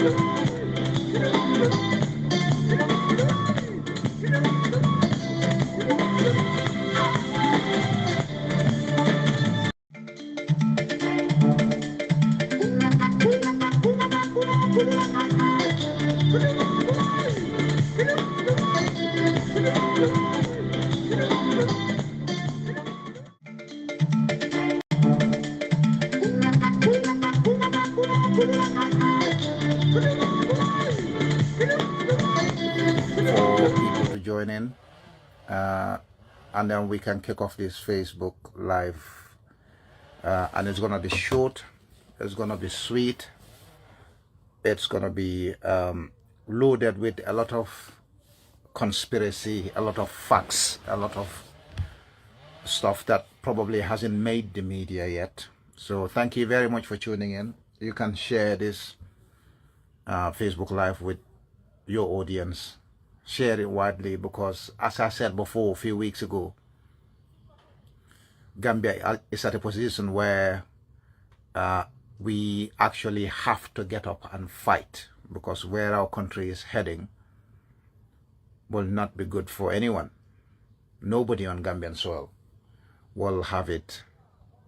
For people to join in, and then we can kick off this Facebook live, and it's gonna be short, it's gonna be sweet, it's gonna be loaded with a lot of conspiracy, a lot of facts, a lot of stuff that probably hasn't made the media yet. So thank you very much for tuning in. You can share this Facebook live with your audience. Share it widely, because as I said before a few weeks ago, Gambia is at a position where we actually have to get up and fight, because where our country is heading will not be good for anyone. Nobody on Gambian soil will have it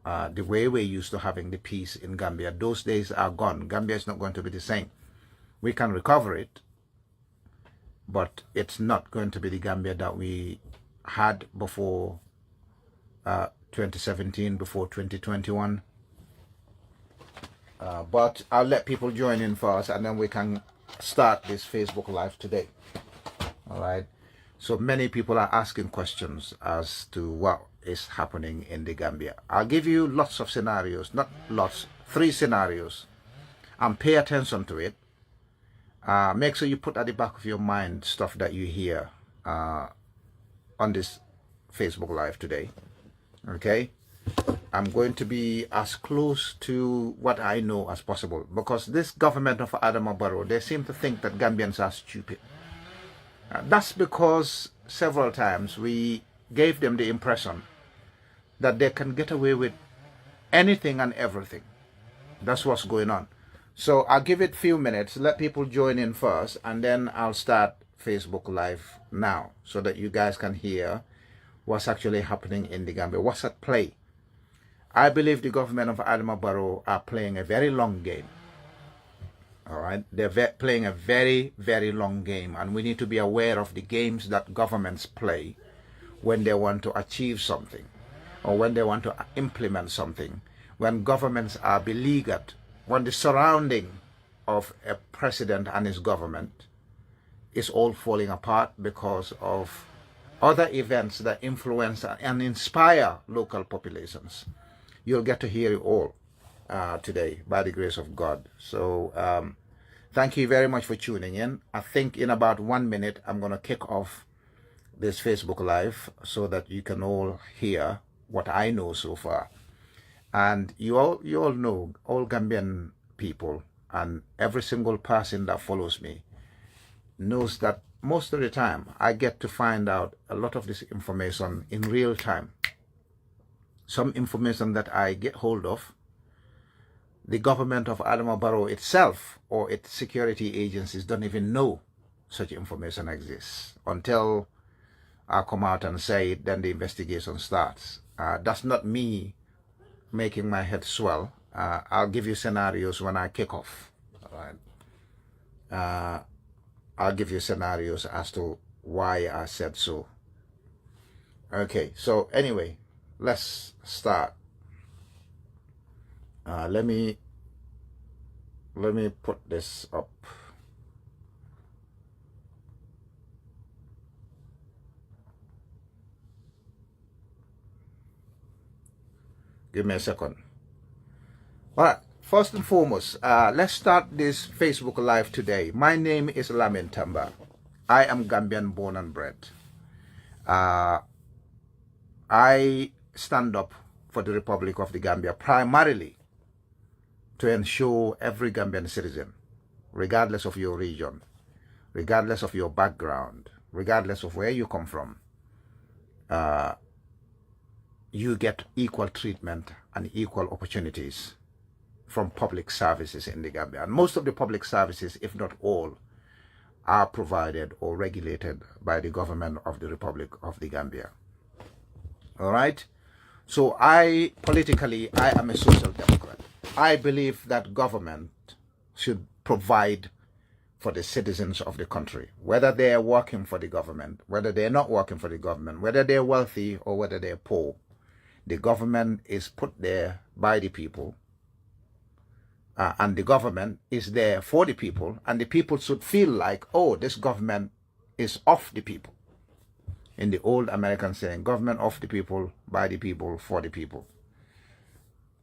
the way we're used to having the peace in Gambia. Those days are gone. Gambia is not going to be the same. We can recover it, but it's not going to be the Gambia that we had before 2017, before 2021. But I'll let people join in first, and then we can start this Facebook Live today. All right. So many people are asking questions as to what is happening in the Gambia. I'll give you lots of scenarios, not lots, 3 scenarios, and pay attention to it. Make sure you put at the back of your mind stuff that you hear on this Facebook Live today. Okay? I'm going to be as close to what I know as possible, because this government of Adama Barrow, they seem to think that Gambians are stupid. That's because several times we gave them the impression that they can get away with anything and everything. That's what's going on. So I'll give it a few minutes, let people join in first, and then I'll start Facebook Live now, so that you guys can hear what's actually happening in the Gambia, what's at play. I believe the government of Adama Barrow are playing a very long game. All right, they're playing a very, very long game, and we need to be aware of the games that governments play when they want to achieve something, or when they want to implement something. When governments are beleaguered, when the surrounding of a president and his government is all falling apart because of other events that influence and inspire local populations. You'll get to hear it all today, by the grace of God. So thank you very much for tuning in. I think in about 1 minute, I'm going to kick off this Facebook Live so that you can all hear what I know so far. And you all know, all Gambian people and every single person that follows me knows that most of the time I get to find out a lot of this information in real time. Some information that I get hold of, the government of Adama Barrow itself or its security agencies don't even know such information exists. Until I come out and say it, then the investigation starts. That's not me making my head swell. I'll give you scenarios when I kick off. All right. I'll give you scenarios as to why I said so. Okay, so anyway, let's start. Let me put this up. Give me a second. All right, first and foremost, let's start this Facebook Live today. My name is Lamin Tamba. I am Gambian born and bred. I stand up for the Republic of the Gambia primarily to ensure every Gambian citizen, regardless of your region, regardless of your background, regardless of where you come from, you get equal treatment and equal opportunities from public services in the Gambia. And most of the public services, if not all, are provided or regulated by the government of the Republic of the Gambia. All right? So politically, I am a social democrat. I believe that government should provide for the citizens of the country, whether they are working for the government, whether they're not working for the government, whether they're wealthy or whether they're poor. The government is put there by the people, and the government is there for the people, and the people should feel like, oh, this government is of the people. In the old American saying, government of the people, by the people, for the people.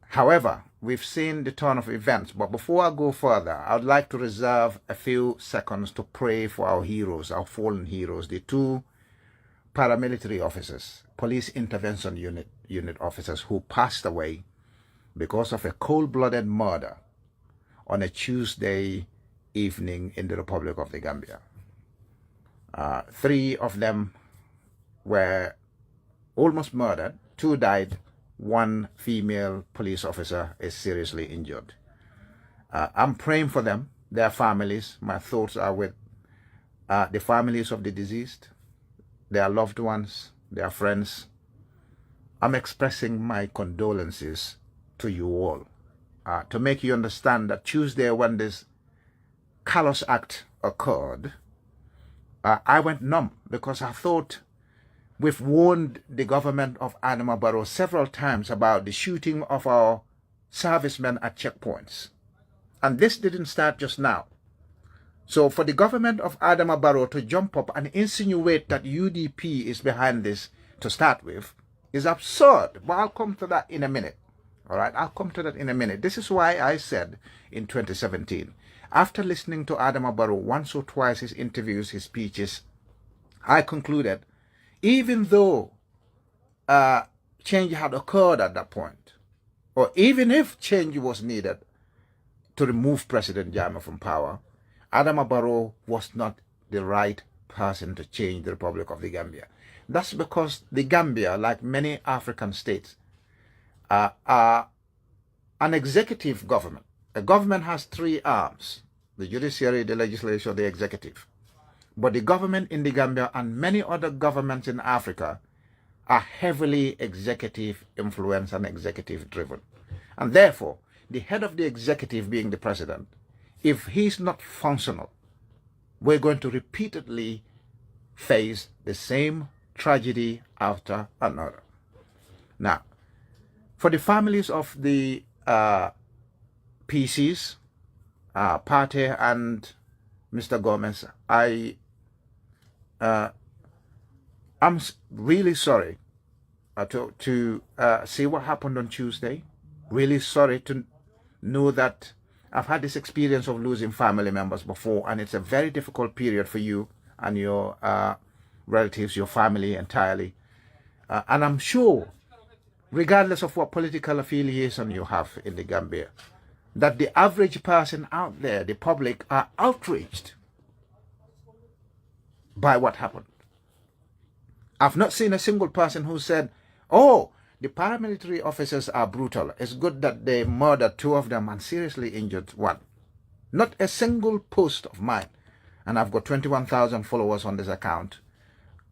However, we've seen the turn of events, but before I go further, I would like to reserve a few seconds to pray for our heroes, our fallen heroes, the two paramilitary officers, police intervention unit officers who passed away because of a cold-blooded murder on a Tuesday evening in the Republic of the Gambia. 3 of them were almost murdered, 2 died, 1 female police officer is seriously injured. I'm praying for them, their families. My thoughts are with the families of the deceased, their loved ones, their friends. I'm expressing my condolences to you all, to make you understand that Tuesday, when this callous act occurred, I went numb because I thought we've warned the government of Adama Barrow several times about the shooting of our servicemen at checkpoints. And this didn't start just now. So for the government of Adama Barrow to jump up and insinuate that UDP is behind this to start with is absurd. But I'll come to that in a minute. All right, I'll come to that in a minute. This is why I said in 2017, after listening to Adama Barrow once or twice, his interviews, his speeches, I concluded, even though change had occurred at that point, or even if change was needed to remove President Jammeh from power, Adama Barrow was not the right person to change the Republic of the Gambia. That's because the Gambia, like many African states, are an executive government. A government has 3 arms: the judiciary, the legislature, the executive. But the government in the Gambia and many other governments in Africa are heavily executive influenced and executive driven. And therefore, the head of the executive being the president, if he's not functional, we're going to repeatedly face the same tragedy after another. Now, for the families of the PCs, Pate and Mr. Gomez, I'm really sorry to see what happened on Tuesday. Really sorry to know that I've had this experience of losing family members before, and it's a very difficult period for you and your relatives, your family entirely. And I'm sure, regardless of what political affiliation you have in the Gambia, that the average person out there, the public, are outraged by what happened. I've not seen a single person who said, oh, the paramilitary officers are brutal. It's good that they murdered 2 of them and seriously injured 1. Not a single post of mine. And I've got 21,000 followers on this account.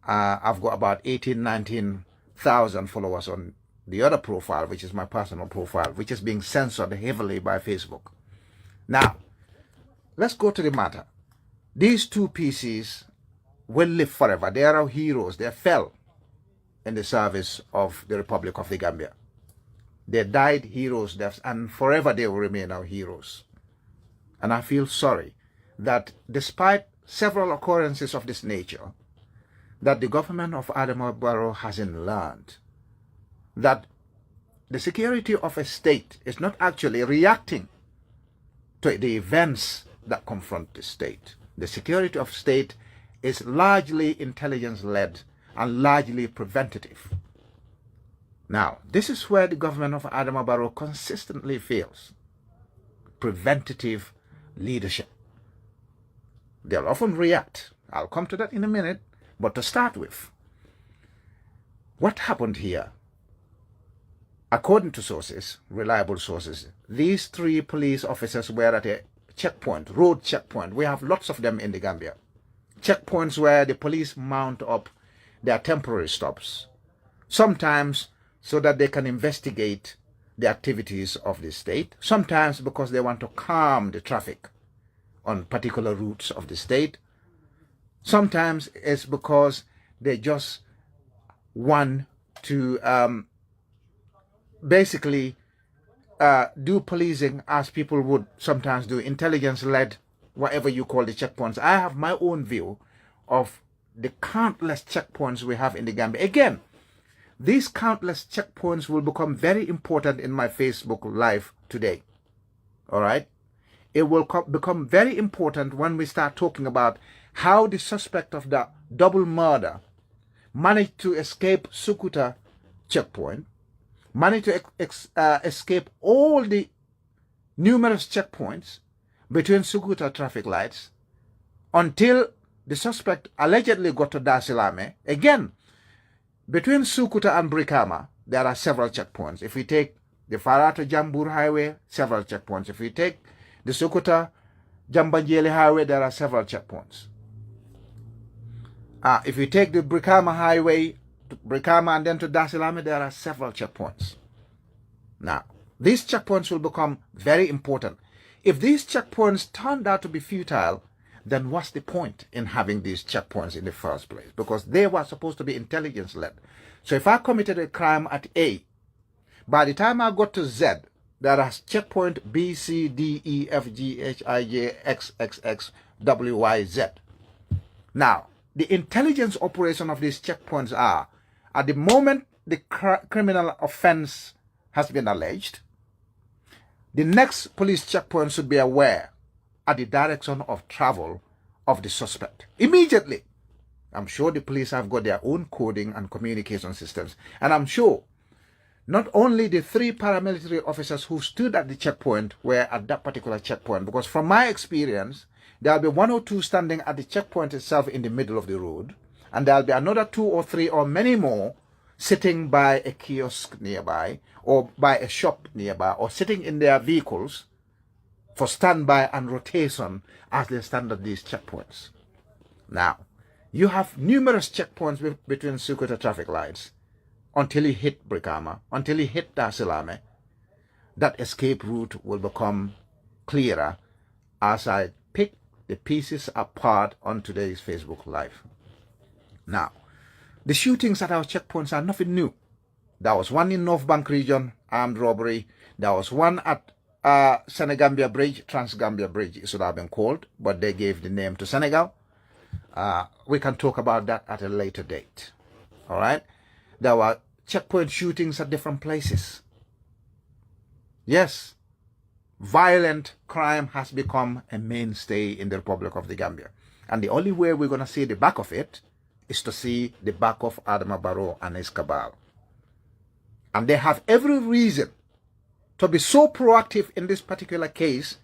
I've got about 19,000 followers on the other profile, which is my personal profile, which is being censored heavily by Facebook. Now, let's go to the matter. These 2 PCs will live forever. They are our heroes. They fell in the service of the Republic of the Gambia. They died heroes' deaths, and forever they will remain our heroes. And I feel sorry that despite several occurrences of this nature, that the government of Adama Barrow hasn't learned that the security of a state is not actually reacting to the events that confront the state. The security of state is largely intelligence-led and largely preventative. Now, this is where the government of Adama Barrow consistently fails. Preventative leadership. They'll often react. I'll come to that in a minute. But to start with, what happened here According to sources, reliable sources, these 3 police officers were at a checkpoint, road checkpoint. We have lots of them in the Gambia. Checkpoints where the police mount up their temporary stops, sometimes so that they can investigate the activities of the state, sometimes because they want to calm the traffic on particular routes of the state, sometimes it's because they just want to basically do policing as people would sometimes do, intelligence-led, whatever you call the checkpoints. I have my own view of the countless checkpoints we have in the Gambia. Again, these countless checkpoints will become very important in my Facebook Live today. All right? It will become very important when we start talking about how the suspect of the double murder managed to escape Sukuta checkpoint, managed to escape all the numerous checkpoints between Sukuta traffic lights until the suspect allegedly got to Dasilame. Again, between Sukuta and Brikama, there are several checkpoints. If we take the Farata Jambur Highway, several checkpoints. If we take the Sukuta Jambanjeli Highway, there are several checkpoints. If you take the Brikama Highway, to Brikama and then to Dasilame, there are several checkpoints. Now, these checkpoints will become very important. If these checkpoints turned out to be futile, then what's the point in having these checkpoints in the first place? Because they were supposed to be intelligence-led. So if I committed a crime at A, by the time I got to Z, there are checkpoint B, C, D, E, F, G, H, I, J, X, X, X, W, Y, Z. Now, the intelligence operation of these checkpoints are, at the moment the criminal offense has been alleged, the next police checkpoint should be aware at the direction of travel of the suspect. Immediately. I'm sure the police have got their own coding and communication systems. And I'm sure not only the 3 paramilitary officers who stood at the checkpoint were at that particular checkpoint, because from my experience, there'll be 1 or 2 standing at the checkpoint itself in the middle of the road, and there'll be another 2 or 3 or many more sitting by a kiosk nearby, or by a shop nearby, or sitting in their vehicles for standby and rotation as they stand at these checkpoints. Now, you have numerous checkpoints between Sukuta traffic lights until you hit Brikama, until you hit Dasilame. That escape route will become clearer as I pick the pieces apart on today's Facebook Live. Now, the shootings at our checkpoints are nothing new. There was one in North Bank region, armed robbery. There was one at Senegambia Bridge, Transgambia Bridge, it should have been called, but they gave the name to Senegal. We can talk about that at a later date. All right? There were checkpoint shootings at different places. Yes, violent crime has become a mainstay in the Republic of the Gambia. And the only way we're going to see the back of it is to see the back of Adama Barrow and his cabal. And they have every reason to be so proactive in this particular case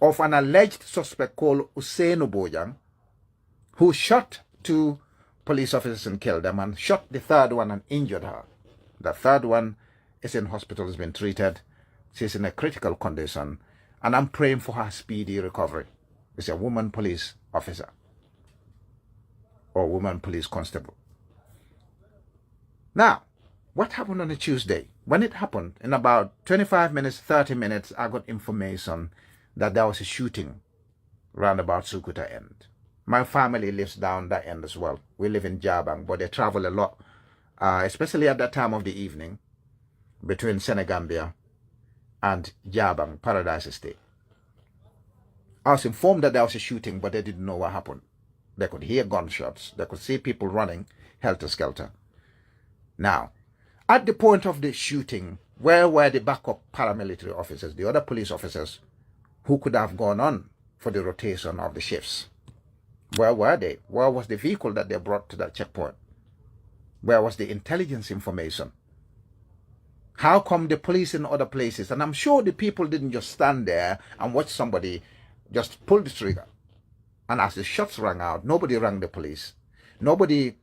of an alleged suspect called Usainu Bojang, who shot 2 police officers and killed them, and shot the 3rd one and injured her. The 3rd one is in hospital, has been treated. She's in a critical condition, and I'm praying for her speedy recovery. It's a woman police officer or woman police constable. Now, what happened on a Tuesday? When it happened, in about 25 minutes, 30 minutes, I got information that there was a shooting round about Sukuta end. My family lives down that end as well. We live in Jabang, but they travel a lot, especially at that time of the evening, between Senegambia and Jabang, Paradise Estate. I was informed that there was a shooting, but they didn't know what happened. They could hear gunshots. They could see people running helter-skelter. Now, at the point of the shooting, where were the backup paramilitary officers, the other police officers who could have gone on for the rotation of the shifts? Where were they? Where was the vehicle that they brought to that checkpoint? Where was the intelligence information? How come the police in other places? And I'm sure the people didn't just stand there and watch somebody just pull the trigger. And as the shots rang out, nobody rang the police. Nobody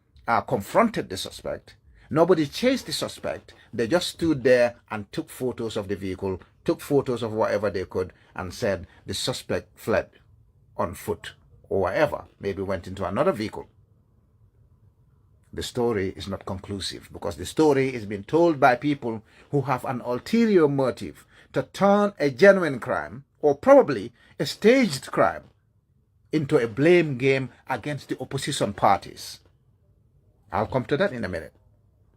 confronted the suspect. Nobody chased the suspect. They just stood there and took photos of the vehicle, took photos of whatever they could, and said the suspect fled on foot or whatever, maybe went into another vehicle. The story is not conclusive, because the story is being told by people who have an ulterior motive to turn a genuine crime, or probably a staged crime, into a blame game against the opposition parties. I'll come to that in a minute.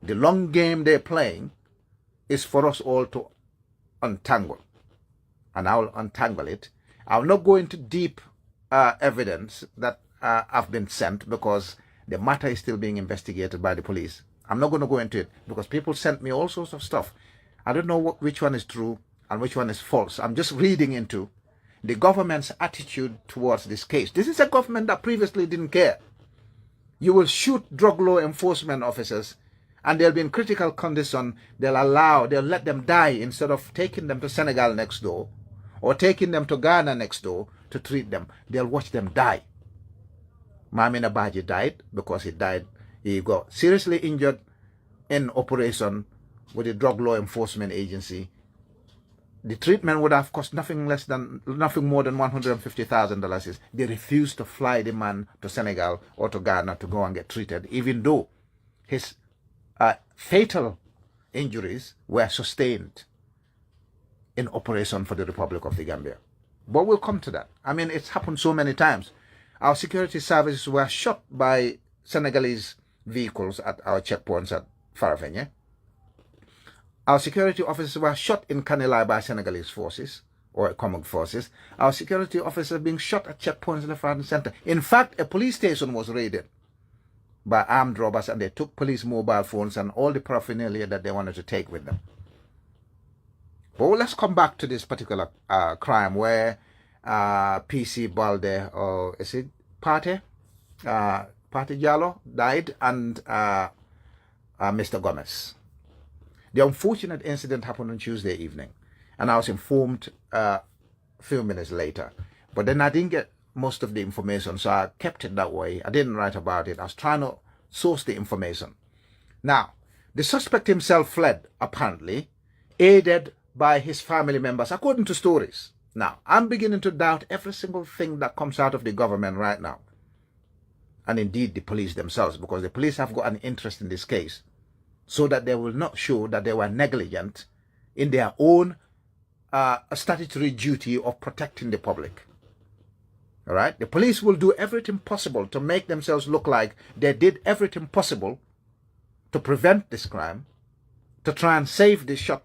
The long game they're playing is for us all to untangle, and I'll untangle it. I'll not go into deep evidence that have been sent, because the matter is still being investigated by the police. I'm not going to go into it, because people sent me all sorts of stuff. I don't know which one is true and which one is false. I'm just reading into the government's attitude towards this case. This is a government that previously didn't care. You will shoot drug law enforcement officers, and they'll be in critical condition. They'll let them die instead of taking them to Senegal next door or taking them to Ghana next door to treat them. They'll watch them die. Mamina Baji died because he got seriously injured in operation with the drug law enforcement agency. The treatment would have cost nothing more than $150,000. They refused to fly the man to Senegal or to Ghana to go and get treated, even though his fatal injuries were sustained in operation for the Republic of the Gambia. But we'll come to that. I mean, it's happened so many times. Our security services were shot by Senegalese vehicles at our checkpoints at Farafenye. Our security officers were shot in Kanilai by Senegalese forces or common forces. Our security officers being shot at checkpoints left, right, and center. In fact, a police station was raided by armed robbers, and they took police mobile phones and all the paraphernalia that they wanted to take with them. But let's come back to this particular crime where PC Balde, or is it Pate Diallo, died, and Mr. Gomez. The unfortunate incident happened on Tuesday evening, and I was informed a few minutes later. But then I didn't get most of the information, so I kept it that way. I didn't write about it. I was trying to source the information. Now, the suspect himself fled, apparently, aided by his family members, according to stories. Now, I'm beginning to doubt every single thing that comes out of the government right now, and indeed the police themselves, because the police have got an interest in this case, so that they will not show that they were negligent in their own statutory duty of protecting the public. All right? The police will do everything possible to make themselves look like they did everything possible to prevent this crime, to try and save the shot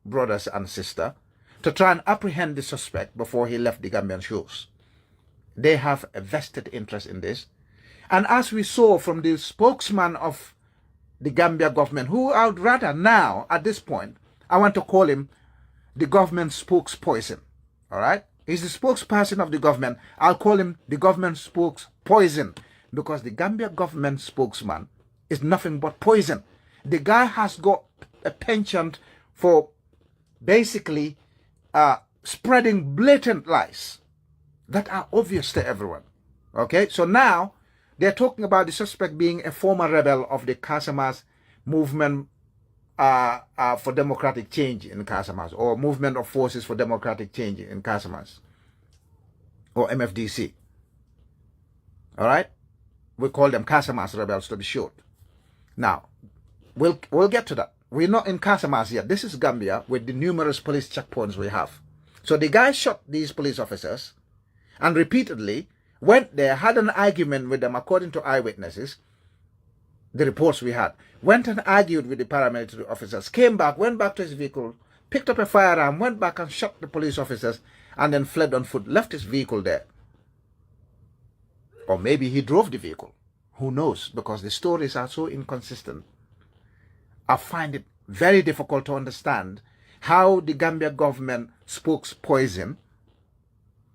brothers and sister, to try and apprehend the suspect before he left the Gambian shores. They have a vested interest in this. And as we saw from the spokesman of the Gambia government, who I would rather now, at this point, I want to call him the government spokespoison. All right? He's the spokesperson of the government. I'll call him the government spokespoison, because the Gambia government spokesman is nothing but poison. The guy has got a penchant for basically spreading blatant lies that are obvious to everyone. Okay? So now they're talking about the suspect being a former rebel of the Casamas movement for democratic change in Casamas, or movement of forces for democratic change in Casamas, or MFDC. All right? We call them Casamas rebels to be short. Now, we'll get to that. We're not in Casamas yet. This is Gambia with the numerous police checkpoints we have. So the guy shot these police officers and repeatedly went there, had an argument with them, according to eyewitnesses, the reports we had. Went and argued with the paramilitary officers, came back, went back to his vehicle, picked up a firearm, went back and shot the police officers, and then fled on foot, left his vehicle there. Or maybe he drove the vehicle. Who knows? Because the stories are so inconsistent. I find it very difficult to understand how the Gambia government spokespoison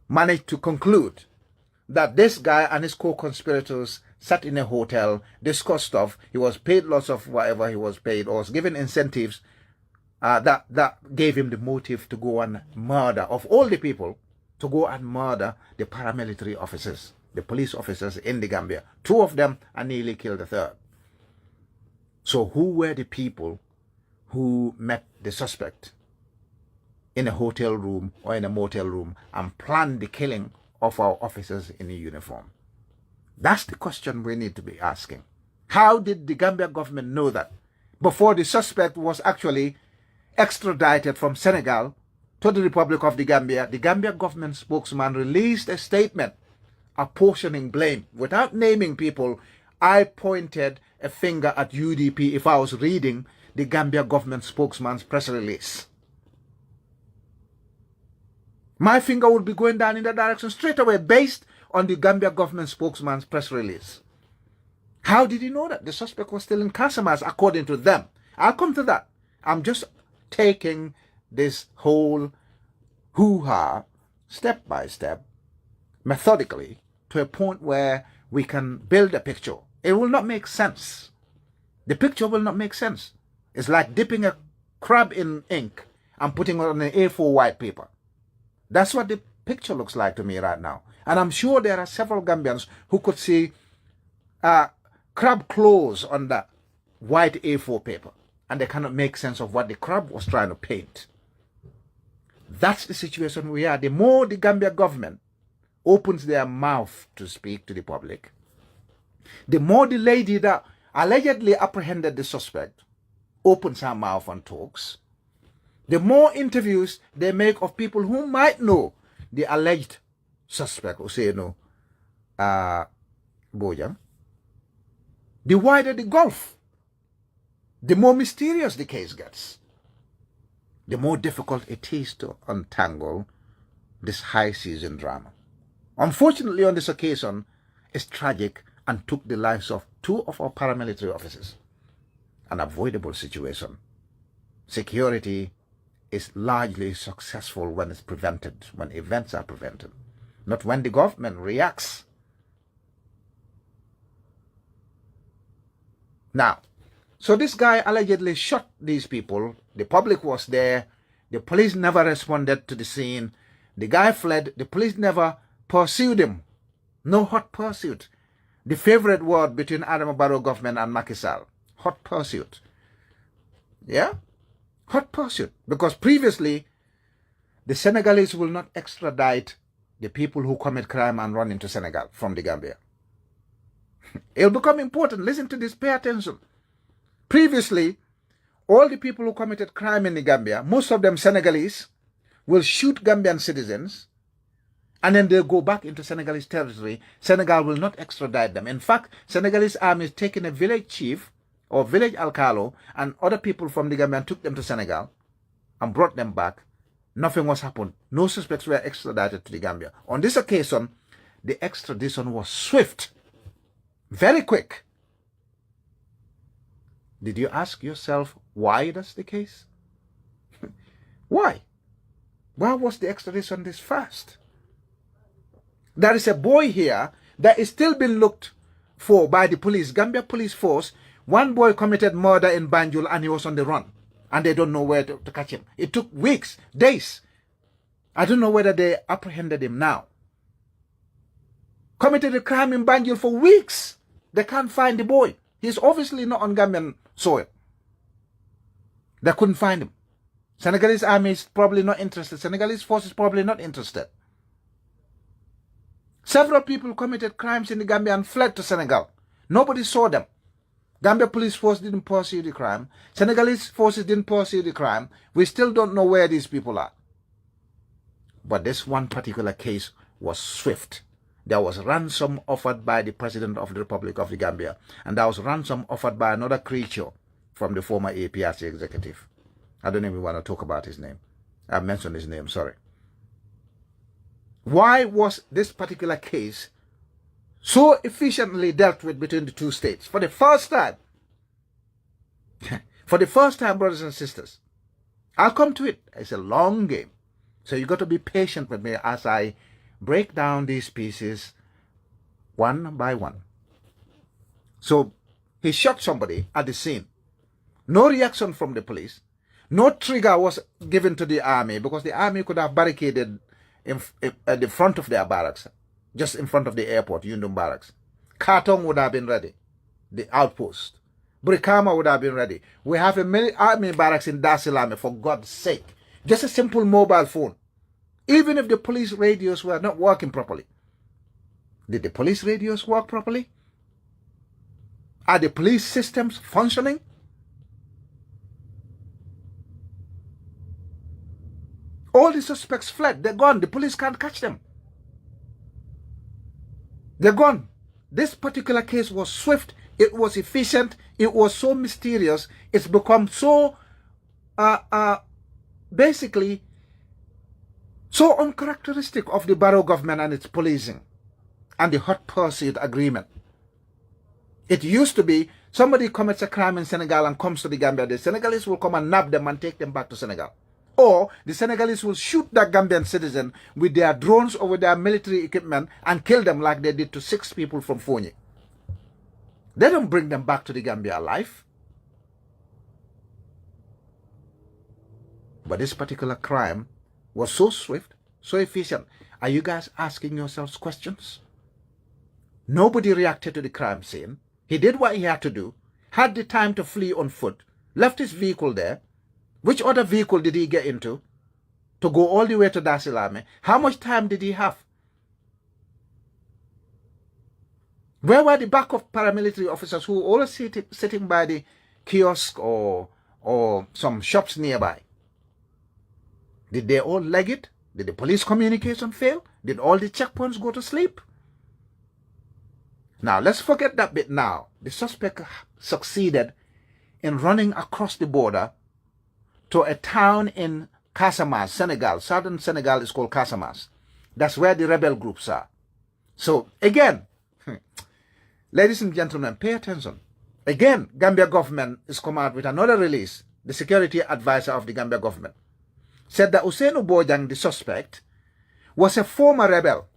managed to conclude that this guy and his co-conspirators sat in a hotel, discussed stuff, he was paid lots of whatever he was paid, or was given incentives that gave him the motive to go and murder, of all the people, to go and murder the paramilitary officers, the police officers in the Gambia. Two of them, and nearly killed the third. So who were the people who met the suspect in a hotel room or in a motel room and planned the killing of our officers in uniform? That's the question we need to be asking. How did the Gambia government know that before the suspect was actually extradited from Senegal to the Republic of the Gambia? The Gambia government spokesman released a statement apportioning blame without naming people. I pointed a finger at UDP if I was reading the Gambia government spokesman's press release. My finger would be going down in that direction straight away based on the Gambia government spokesman's press release. How did he know that the suspect was still in Casamas according to them? I'll come to that. I'm just taking this whole hoo-ha step by step, methodically, to a point where we can build a picture. It will not make sense. The picture will not make sense. It's like dipping a crab in ink and putting it on an A4 white paper. That's what the picture looks like to me right now. And I'm sure there are several Gambians who could see crab claws on that white A4 paper, and they cannot make sense of what the crab was trying to paint. That's the situation we are. The more the Gambia government opens their mouth to speak to the public, the more the lady that allegedly apprehended the suspect opens her mouth and talks, the more interviews they make of people who might know the alleged suspect, or say no, Bojang, the wider the gulf, the more mysterious the case gets, the more difficult it is to untangle this high season drama. Unfortunately, on this occasion, it's tragic and took the lives of 2 of our paramilitary officers. An avoidable situation. Security is largely successful when it's prevented, when events are prevented, not when the government reacts. Now, so this guy allegedly shot these people. The public was there. The police never responded to the scene. The guy fled. The police never pursued him. No hot pursuit. The favorite word between Adama Barrow government and Macky Sall. Hot pursuit. Yeah? Hot pursuit. Because previously, the Senegalese will not extradite the people who commit crime and run into Senegal from the Gambia. It'll become important. Listen to this. Pay attention. Previously, all the people who committed crime in the Gambia, most of them Senegalese, will shoot Gambian citizens, and then they'll go back into Senegalese territory. Senegal will not extradite them. In fact, Senegalese army is taking a village chief or village alcalo and other people from the Gambia and took them to Senegal and brought them back. Nothing was happened. No suspects were extradited to the Gambia. On this occasion, the extradition was swift, very quick. Did you ask yourself why that's the case? Why? Why was the extradition this fast? There is a boy here that is still being looked for by the police, Gambia police force. One boy committed murder in Banjul and he was on the run. And they don't know where to catch him. It took weeks, days. I don't know whether they apprehended him now. Committed a crime in Banjul for weeks. They can't find the boy. He's obviously not on Gambian soil. They couldn't find him. Senegalese army is probably not interested. Senegalese force is probably not interested. Several people committed crimes in the Gambia and fled to Senegal. Nobody saw them. Gambia police force didn't pursue the crime. Senegalese forces didn't pursue the crime. We still don't know where these people are. But this one particular case was swift. There was ransom offered by the President of the Republic of the Gambia. And there was ransom offered by another creature from the former APRC executive. I don't even want to talk about his name. I mentioned his name, sorry. Why was this particular case so efficiently dealt with between the two states? For the first time. For the first time, brothers and sisters. I'll come to it. It's a long game. So you got to be patient with me as I break down these pieces one by one. So he shot somebody at the scene. No reaction from the police. No trigger was given to the army because the army could have barricaded at the front of their barracks, just in front of the airport, Yundum barracks. Kartong would have been ready, the outpost. Brikama would have been ready. We have a army barracks in Dar es Salaam, for God's sake. Just a simple mobile phone. Even if the police radios were not working properly. Did the police radios work properly? Are the police systems functioning? All the suspects fled. They're gone. The police can't catch them. They're gone. This particular case was swift. It was efficient. It was so mysterious. It's become so, basically, so uncharacteristic of the Barrow government and its policing and the hot pursuit agreement. It used to be somebody commits a crime in Senegal and comes to the Gambia. The Senegalese will come and nab them and take them back to Senegal. Or the Senegalese will shoot that Gambian citizen with their drones or with their military equipment and kill them like they did to 6 people from Fonyi. They don't bring them back to the Gambia alive. But this particular crime was so swift, so efficient. Are you guys asking yourselves questions? Nobody reacted to the crime scene. He did what he had to do, had the time to flee on foot, left his vehicle there. Which other vehicle did he get into to go all the way to Dar es Salaam? How much time did he have? Where were the backup paramilitary officers who were always sitting by the kiosk or some shops nearby? Did they all leg it? Did the police communication fail? Did all the checkpoints go to sleep? Now, let's forget that bit now. The suspect succeeded in running across the border to a town in Casamance, Senegal. Southern Senegal is called Casamance. That's where the rebel groups are. So, again, ladies and gentlemen, pay attention. Again, Gambia government is come out with another release. The security advisor of the Gambia government said that Ousseynou Bojang, the suspect, was a former rebel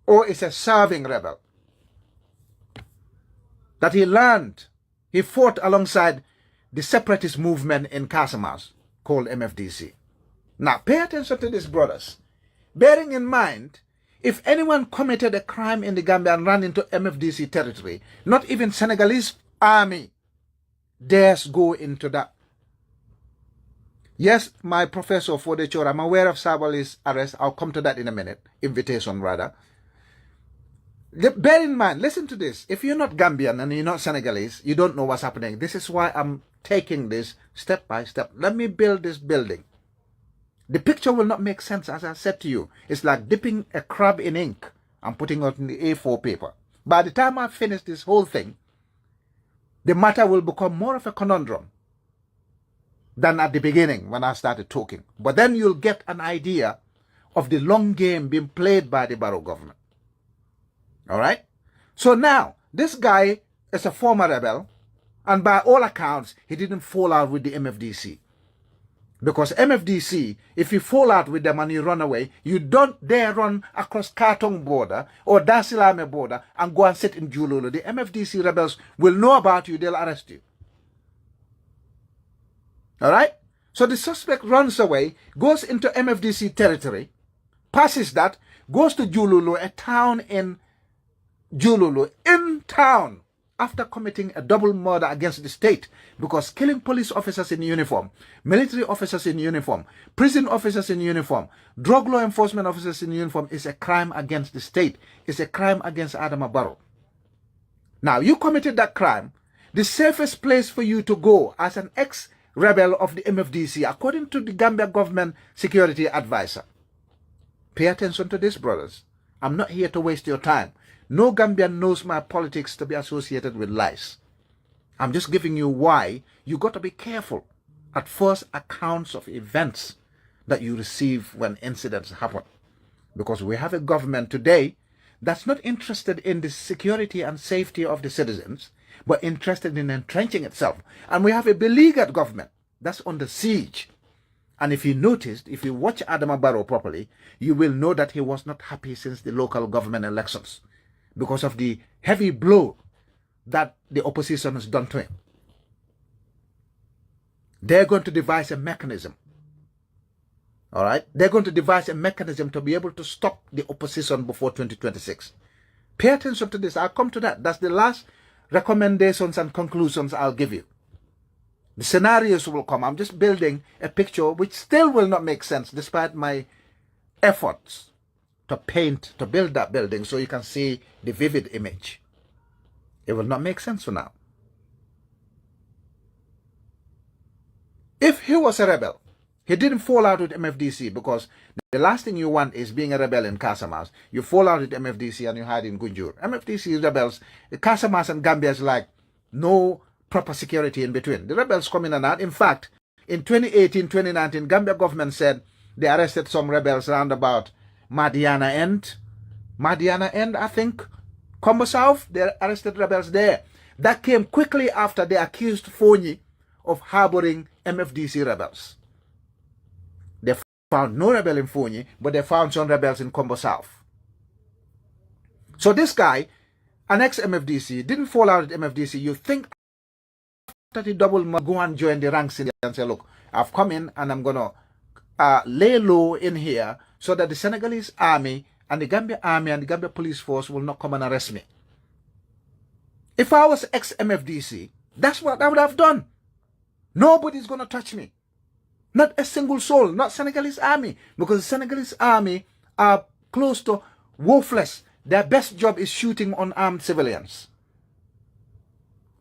or is a serving rebel. That he fought alongside the separatist movement in Casamance called MFDC. Now, pay attention to this, brothers. Bearing in mind, if anyone committed a crime in the Gambia and ran into MFDC territory, not even Senegalese army dares go into that. Yes, my professor for the Chor, I'm aware of Sabali's arrest. I'll come to that in a minute. Invitation, rather. Bear in mind, listen to this. If you're not Gambian and you're not Senegalese, you don't know what's happening. This is why I'm taking this step by step. Let me build this building. The picture will not make sense, as I said to you. It's like dipping a crab in ink and putting it in the A4 paper. By the time I finish this whole thing, the matter will become more of a conundrum than at the beginning when I started talking. But then you'll get an idea of the long game being played by the Barrow government. All right? So now, this guy is a former rebel, and by all accounts, he didn't fall out with the MFDC. Because MFDC, if you fall out with them and you run away, you don't dare run across Kartong border or Dar es Salaam border and go and sit in Jululu. The MFDC rebels will know about you, they'll arrest you. All right? So the suspect runs away, goes into MFDC territory, passes that, goes to Jululu, a town in Jululu, in town, after committing a double murder against the state, because killing police officers in uniform, military officers in uniform, prison officers in uniform, drug law enforcement officers in uniform is a crime against the state. It's a crime against Adama Barrow. Now, you committed that crime. The safest place for you to go as an ex-rebel of the MFDC, according to the Gambia government security advisor. Pay attention to this, brothers. I'm not here to waste your time. No Gambian knows my politics to be associated with lies. I'm just giving you why you got to be careful at first accounts of events that you receive when incidents happen. Because we have a government today that's not interested in the security and safety of the citizens, but interested in entrenching itself. And we have a beleaguered government that's under siege. And if you noticed, if you watch Adama Barrow properly, you will know that he was not happy since the local government elections, because of the heavy blow that the opposition has done to him. They're going to devise a mechanism. All right? They're going to devise a mechanism to be able to stop the opposition before 2026. Pay attention to this. I'll come to that. That's the last recommendations and conclusions I'll give you. The scenarios will come. I'm just building a picture which still will not make sense despite my efforts to build that building so you can see the vivid image. It will not make sense for now. If he was a rebel, he didn't fall out with MFDC, because the last thing you want is being a rebel in Casamance. You fall out with MFDC and you hide in Gunjur. MFDC rebels, Casamance and Gambia is like no proper security in between. The rebels come in and out. In fact, in 2018, 2019, Gambia government said they arrested some rebels around about Madiana End, I think, Combo South. They arrested rebels there. That came quickly after they accused Fonyi of harboring MFDC rebels. They found no rebel in Fonyi, but they found some rebels in Combo South. So this guy, an ex-MFDC, didn't fall out with MFDC. You think that he double go and join the ranks in and say, look, I've come in and I'm going to lay low in here so that the Senegalese army and the Gambia army and the Gambia police force will not come and arrest me. If I was ex-MFDC, that's what I would have done. Nobody's going to touch me. Not a single soul, not Senegalese army, because the Senegalese army are close to worthless. Their best job is shooting unarmed civilians.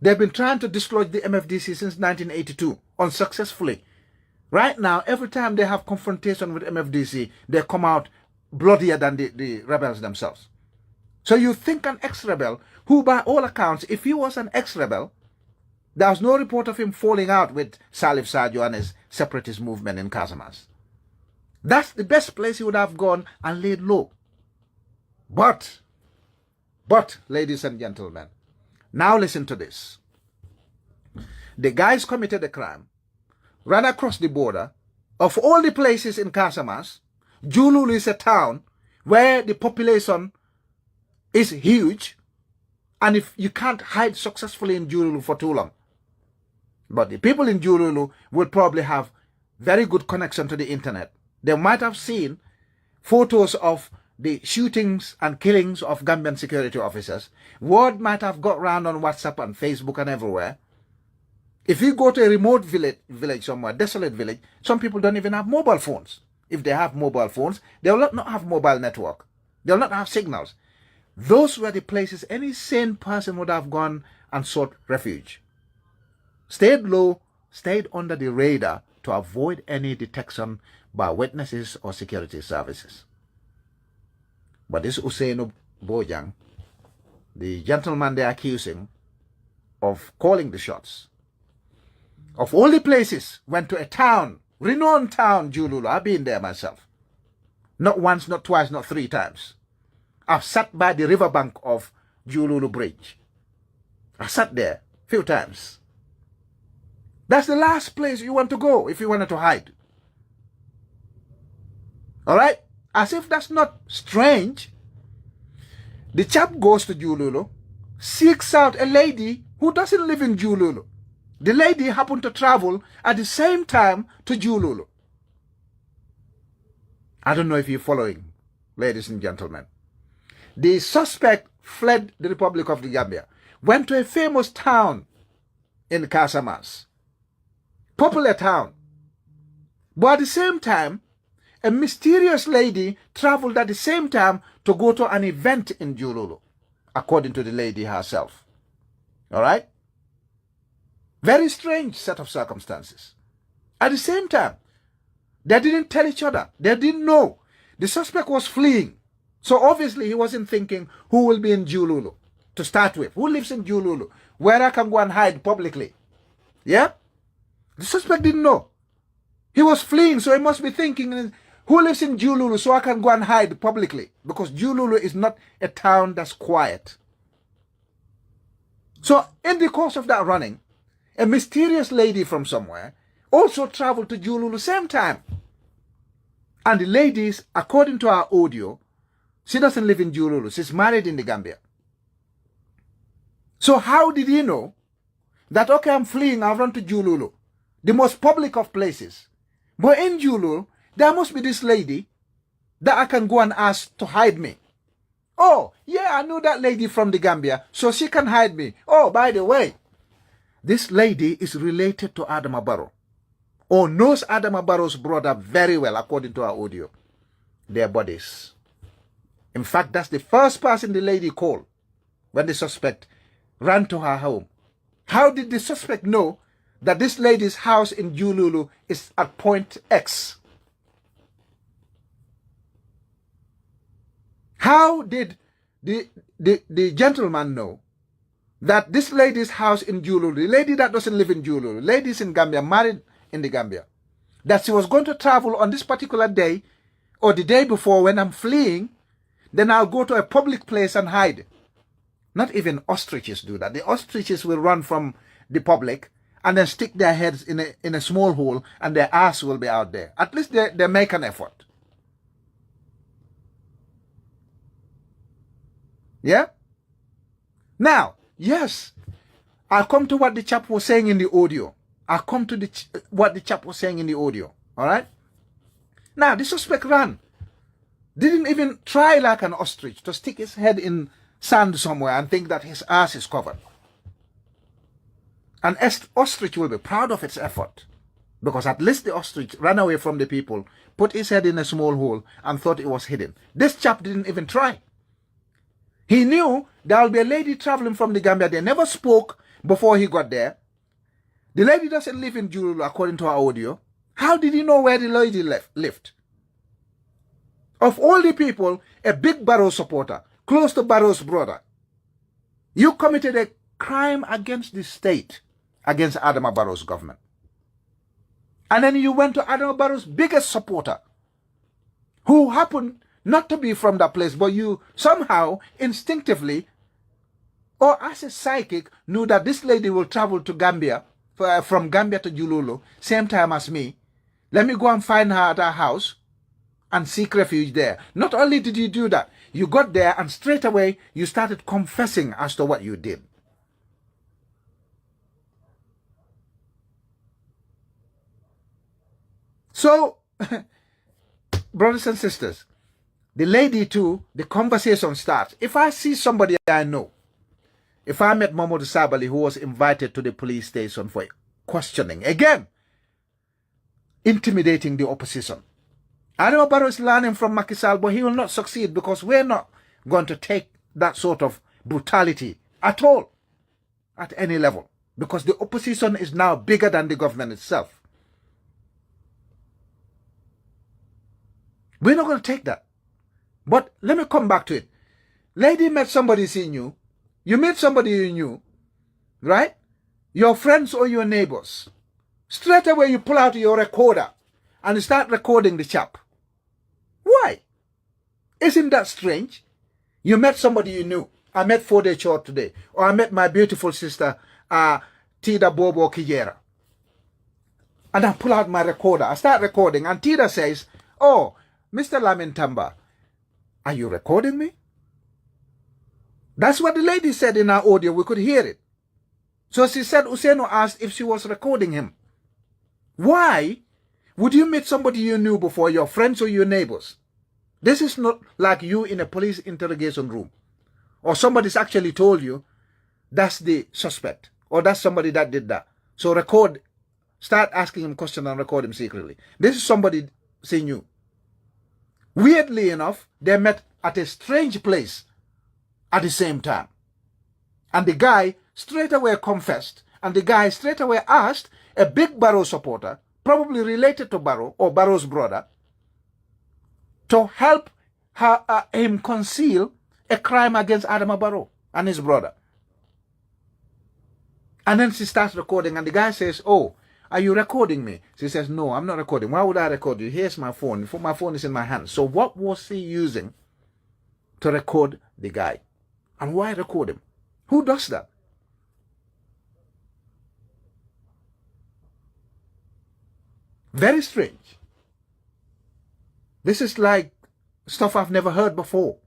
They've been trying to dislodge the MFDC since 1982, unsuccessfully. Right now, every time they have confrontation with MFDC, they come out bloodier than the rebels themselves. So you think an ex-rebel, who by all accounts, if he was an ex-rebel, there was no report of him falling out with Salif Sadio and his separatist movement in Casamance. That's the best place he would have gone and laid low. But, ladies and gentlemen, now listen to this. The guys committed a crime, ran across the border. Of all the places in Casamance, Jululu is a town where the population is huge, and if you can't hide successfully in Jululu for too long. But the people in Jululu will probably have very good connection to the internet. They might have seen photos of the shootings and killings of Gambian security officers. Word might have got round on WhatsApp and Facebook and everywhere. If you go to a remote village somewhere, desolate village, some people don't even have mobile phones. If they have mobile phones, they will not have mobile network. They will not have signals. Those were the places any sane person would have gone and sought refuge. Stayed low, stayed under the radar to avoid any detection by witnesses or security services. But this Usainu Bojang, the gentleman they're accusing of calling the shots, of all the places, went to a town, renowned town, Jululu. I've been there myself. Not once, not twice, not three times. I've sat by the riverbank of Jululu Bridge. I sat there a few times. That's the last place you want to go if you wanted to hide. All right? As if that's not strange. The chap goes to Jululu, seeks out a lady who doesn't live in Jululu. The lady happened to travel at the same time to Jululu. I don't know if you're following, ladies and gentlemen. The suspect fled the Republic of the Gambia, went to a famous town in Casamance, popular town. But at the same time, a mysterious lady traveled at the same time to go to an event in Jululu, according to the lady herself. All right? Very strange set of circumstances. At the same time, they didn't tell each other. They didn't know. The suspect was fleeing. So obviously he wasn't thinking who will be in Jululu to start with. Who lives in Jululu? Where I can go and hide publicly. Yeah? The suspect didn't know. He was fleeing, so he must be thinking, who lives in Jululu so I can go and hide publicly? Because Jululu is not a town that's quiet. So in the course of that running, a mysterious lady from somewhere also traveled to Jululu same time. And the ladies, according to our audio, she doesn't live in Jululu. She's married in the Gambia. So how did he know that, okay, I'm fleeing, I've run to Jululu, the most public of places. But in Jululu, there must be this lady that I can go and ask to hide me. Oh, yeah, I know that lady from the Gambia, so she can hide me. Oh, by the way, this lady is related to Adama Barrow, or knows Adama Barrow's brother very well, according to our audio. Their bodies. In fact, that's the first person the lady called when the suspect ran to her home. How did the suspect know that this lady's house in Jululu is at point X? How did the gentleman know that this lady's house in Jululu, the lady that doesn't live in Jululu, ladies in Gambia, married in the Gambia, that she was going to travel on this particular day or the day before when I'm fleeing, then I'll go to a public place and hide. Not even ostriches do that. The ostriches will run from the public and then stick their heads in a small hole and their ass will be out there. At least they make an effort. Yeah? Now, yes, I'll come to what the chap was saying in the audio. I'll come to what the chap was saying in the audio. All right? Now, the suspect ran. Didn't even try like an ostrich to stick his head in sand somewhere and think that his ass is covered. An ostrich will be proud of its effort, because at least the ostrich ran away from the people, put his head in a small hole and thought it was hidden. This chap didn't even try. He knew there will be a lady traveling from the Gambia. They never spoke before he got there. The lady doesn't live in Jululu, according to our audio. How did he know where the lady lived? Of all the people, a big Barrow supporter, close to Barrow's brother, you committed a crime against the state, against Adama Barrow's government. And then you went to Adama Barrow's biggest supporter, who happened not to be from that place, but you somehow, instinctively, or as a psychic, knew that this lady will travel to Gambia, from Gambia to Jululu, same time as me. Let me go and find her at her house and seek refuge there. Not only did you do that, you got there and straight away you started confessing as to what you did. So, brothers and sisters, the lady too, the conversation starts. If I see somebody I know, if I met Mamadou Sabali, who was invited to the police station for questioning, again, intimidating the opposition. Adama Barrow is learning from Macky Sall, but he will not succeed, because we're not going to take that sort of brutality at all, at any level, because the opposition is now bigger than the government itself. We're not going to take that. But let me come back to it. Lady met somebody she knew. You meet somebody you knew, right? Your friends or your neighbors. Straight away you pull out your recorder and you start recording the chap. Why? Isn't that strange? You met somebody you knew. I met 4-day short today. Or I met my beautiful sister, Tida Bobo Kijera. And I pull out my recorder. I start recording and Tida says, "Oh, Mr. Lamin Tamba, are you recording me?" That's what the lady said in our audio. We could hear it. So she said Useno asked if she was recording him. Why would you meet somebody you knew before, your friends or your neighbors? This is not like you in a police interrogation room, or somebody's actually told you that's the suspect, or that's somebody that did that. So record, start asking him questions and record him secretly. This is somebody she knew. Weirdly enough, they met at a strange place at the same time. And the guy straight away confessed. And the guy straight away asked a big Barrow supporter, probably related to Barrow or Barrow's brother, to help him conceal a crime against Adama Barrow and his brother. And then she starts recording and the guy says, "Oh, are you recording me?" She says, "No, I'm not recording. Why would I record you? Here's my phone. My phone is in my hand." So what was she using to record the guy? And why record him? Who does that? Very strange. This is like stuff I've never heard before.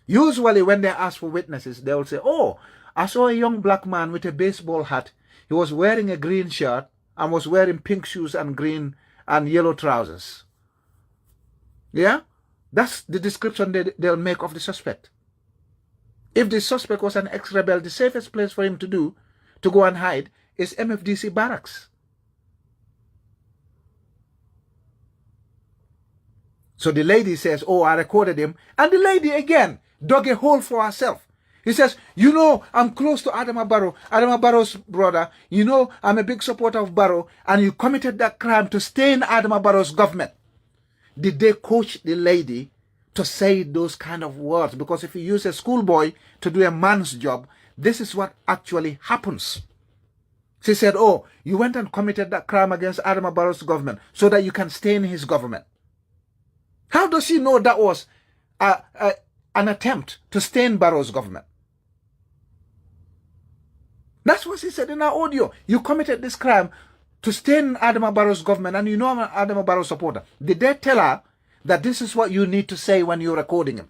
Usually when they ask for witnesses, they will say, "Oh, I saw a young black man with a baseball hat. He was wearing a green shirt and was wearing pink shoes and green and yellow trousers." Yeah? That's the description they'll make of the suspect. If the suspect was an ex-rebel, the safest place for him to go and hide is MFDC barracks. So the lady says, oh, I recorded him. And the lady again dug a hole for herself. He says, you know, I'm close to Adama Barrow, Adama Barrow's brother. You know, I'm a big supporter of Barrow. And you committed that crime to stain Adama Barrow's government. Did they coach the lady to say those kind of words? Because if you use a schoolboy to do a man's job, this is what actually happens. She said, oh, you went and committed that crime against Adama Barrow's government so that you can stain his government. How does she know that was an attempt to stain Barrow's government? That's what she said in her audio. You committed this crime to stain Adama Barrow's government, and you know I'm an Adama Barrow supporter. Did they tell her that this is what you need to say when you're recording him?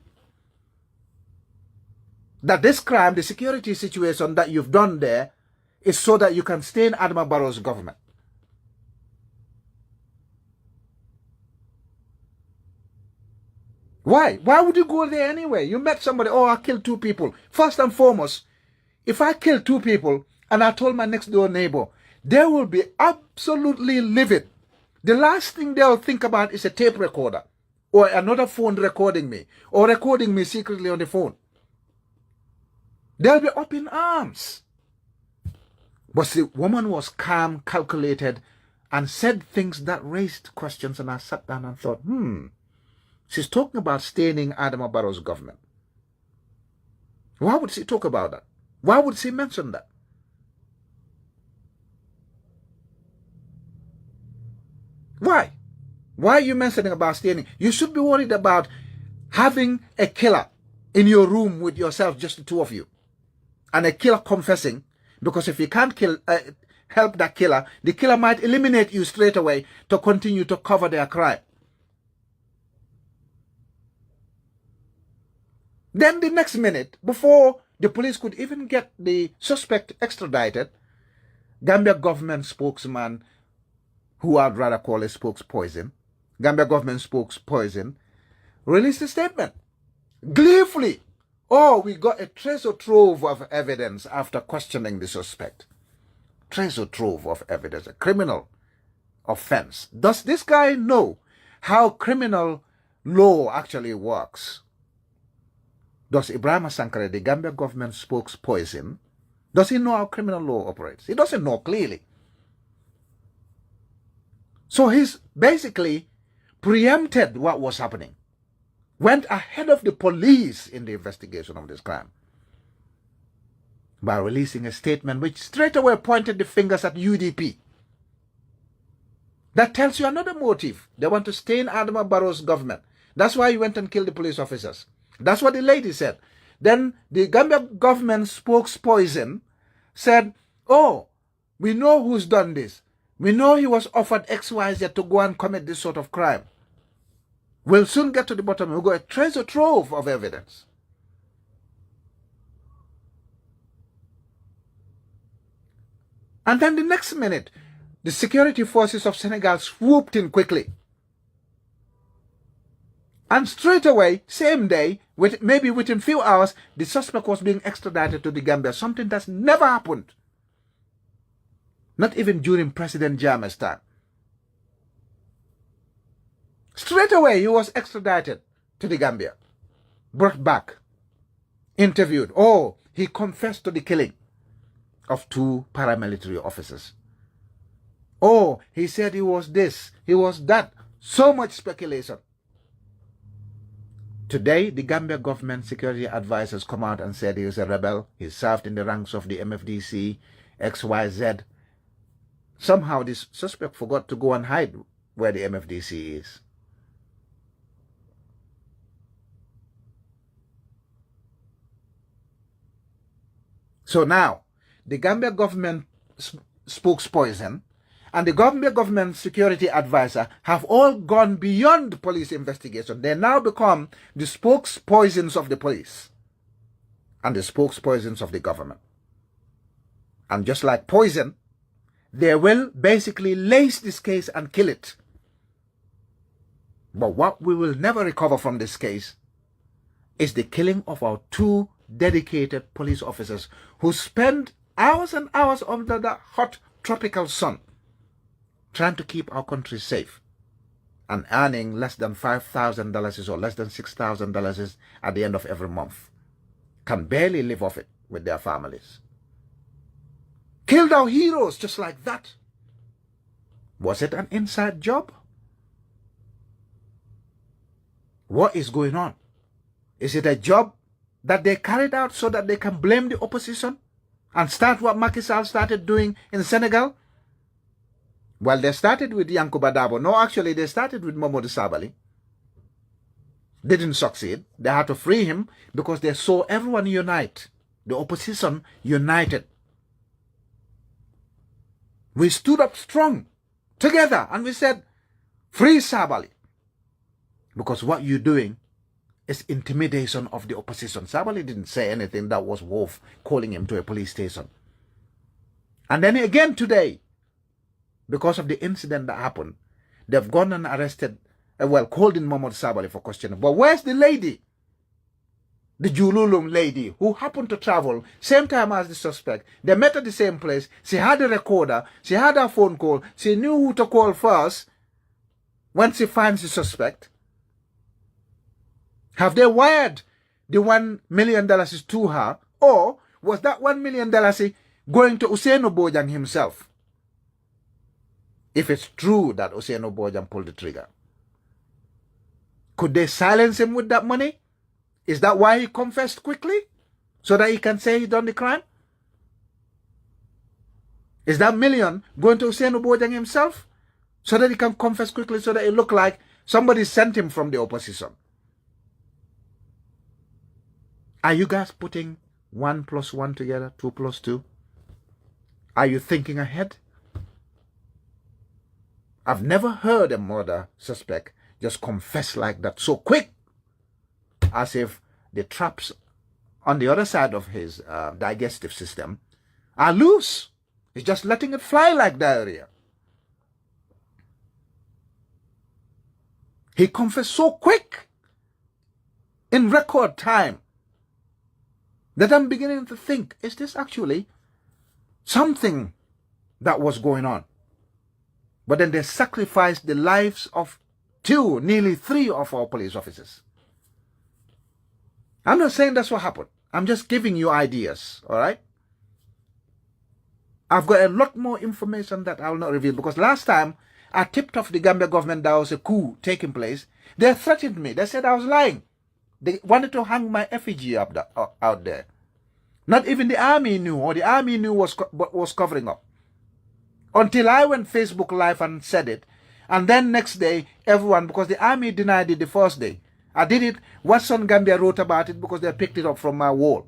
That this crime, the security situation that you've done there, is so that you can stain Adama Barrow's government. Why? Why would you go there anyway? You met somebody, oh, I killed 2 people. First and foremost, if I kill 2 people and I told my next door neighbor, they will be absolutely livid. The last thing they'll think about is a tape recorder or another phone recording me or recording me secretly on the phone. They'll be up in arms. But the woman was calm, calculated, and said things that raised questions, and I sat down and thought, she's talking about staining Adama Barrow's government. Why would she talk about that? Why would she mention that? Why? Why are you mentioning about staining? You should be worried about having a killer in your room with yourself, just the 2 of you. And a killer confessing, because if you can't help that killer, the killer might eliminate you straight away to continue to cover their crime. Then the next minute, before the police could even get the suspect extradited, Gambia government spokesman, who I'd rather call a spokespoison, Gambia government spokespoison, released a statement. Gleefully, oh, we got a treasure trove of evidence after questioning the suspect. Treasure trove of evidence, a criminal offense. Does this guy know how criminal law actually works? Does Ibrahim Sankare, the Gambia government spokesperson, does he know how criminal law operates? He doesn't know clearly. So he's basically preempted what was happening, went ahead of the police in the investigation of this crime by releasing a statement which straight away pointed the fingers at UDP. That tells you another motive. They want to stain Adama Barrow's government. That's why he went and killed the police officers. That's what the lady said. Then the Gambia government spokesperson said, oh, we know who's done this. We know he was offered XYZ to go and commit this sort of crime. We'll soon get to the bottom. We've got a treasure trove of evidence. And then the next minute, the security forces of Senegal swooped in quickly. And straight away, same day, maybe within few hours, the suspect was being extradited to the Gambia, something that's never happened. Not even during President Jammeh's time. Straight away, he was extradited to the Gambia, brought back, interviewed. Oh, he confessed to the killing of 2 paramilitary officers. Oh, he said he was this, he was that. So much speculation. Today, the Gambia government security advisors come out and said he is a rebel. He served in the ranks of the MFDC, XYZ. Somehow, this suspect forgot to go and hide where the MFDC is. So now, the Gambia government spokesperson and the Gambia government security advisor have all gone beyond police investigation. They now become the spokespersons of the police and the spokespersons of the government. And just like poison, they will basically lace this case and kill it. But what we will never recover from this case is the killing of our 2 dedicated police officers who spent hours and hours under the hot tropical sun, trying to keep our country safe, and earning less than $5,000 or less than $6,000 at the end of every month, can barely live off it with their families. Killed our heroes just like that. Was it an inside job? What is going on? Is it a job that they carried out so that they can blame the opposition and start what Macky Sall started doing in Senegal? Well, they started with Yankuba Dabo. No, actually, they started with Momodou Sabally. Didn't succeed. They had to free him because they saw everyone unite. The opposition united. We stood up strong together and we said, free Sabally. Because what you're doing is intimidation of the opposition. Sabally didn't say anything that was worth calling him to a police station. And then again today, because of the incident that happened, they've gone and arrested, called in Mohamed Sabally for questioning. But where's the lady? The Jululum lady who happened to travel same time as the suspect. They met at the same place. She had a recorder. She had a phone call. She knew who to call first when she finds the suspect. Have they wired the $1 million to her? Or was that $1 million going to Usainu Bojang himself? If it's true that Usainu Bojang pulled the trigger, could they silence him with that money? Is that why he confessed quickly? So that he can say he done the crime? Is that million going to Usainu Bojang himself? So that he can confess quickly, so that it look like somebody sent him from the opposition? Are you guys putting 1 + 1 together, 2 + 2? Are you thinking ahead? I've never heard a murder suspect just confess like that so quick, as if the traps on the other side of his digestive system are loose. He's just letting it fly like diarrhea. He confessed so quick, in record time, that I'm beginning to think, is this actually something that was going on? But then they sacrificed the lives of 2, nearly 3 of our police officers. I'm not saying that's what happened. I'm just giving you ideas, all right? I've got a lot more information that I will not reveal, because last time I tipped off the Gambia government that was a coup taking place. They threatened me. They said I was lying. They wanted to hang my effigy out there. Not even the army knew, or the army knew was covering up. Until I went Facebook Live and said it. And then next day, everyone, because the army denied it the first day. I did it. Watson Gambia wrote about it because they picked it up from my wall.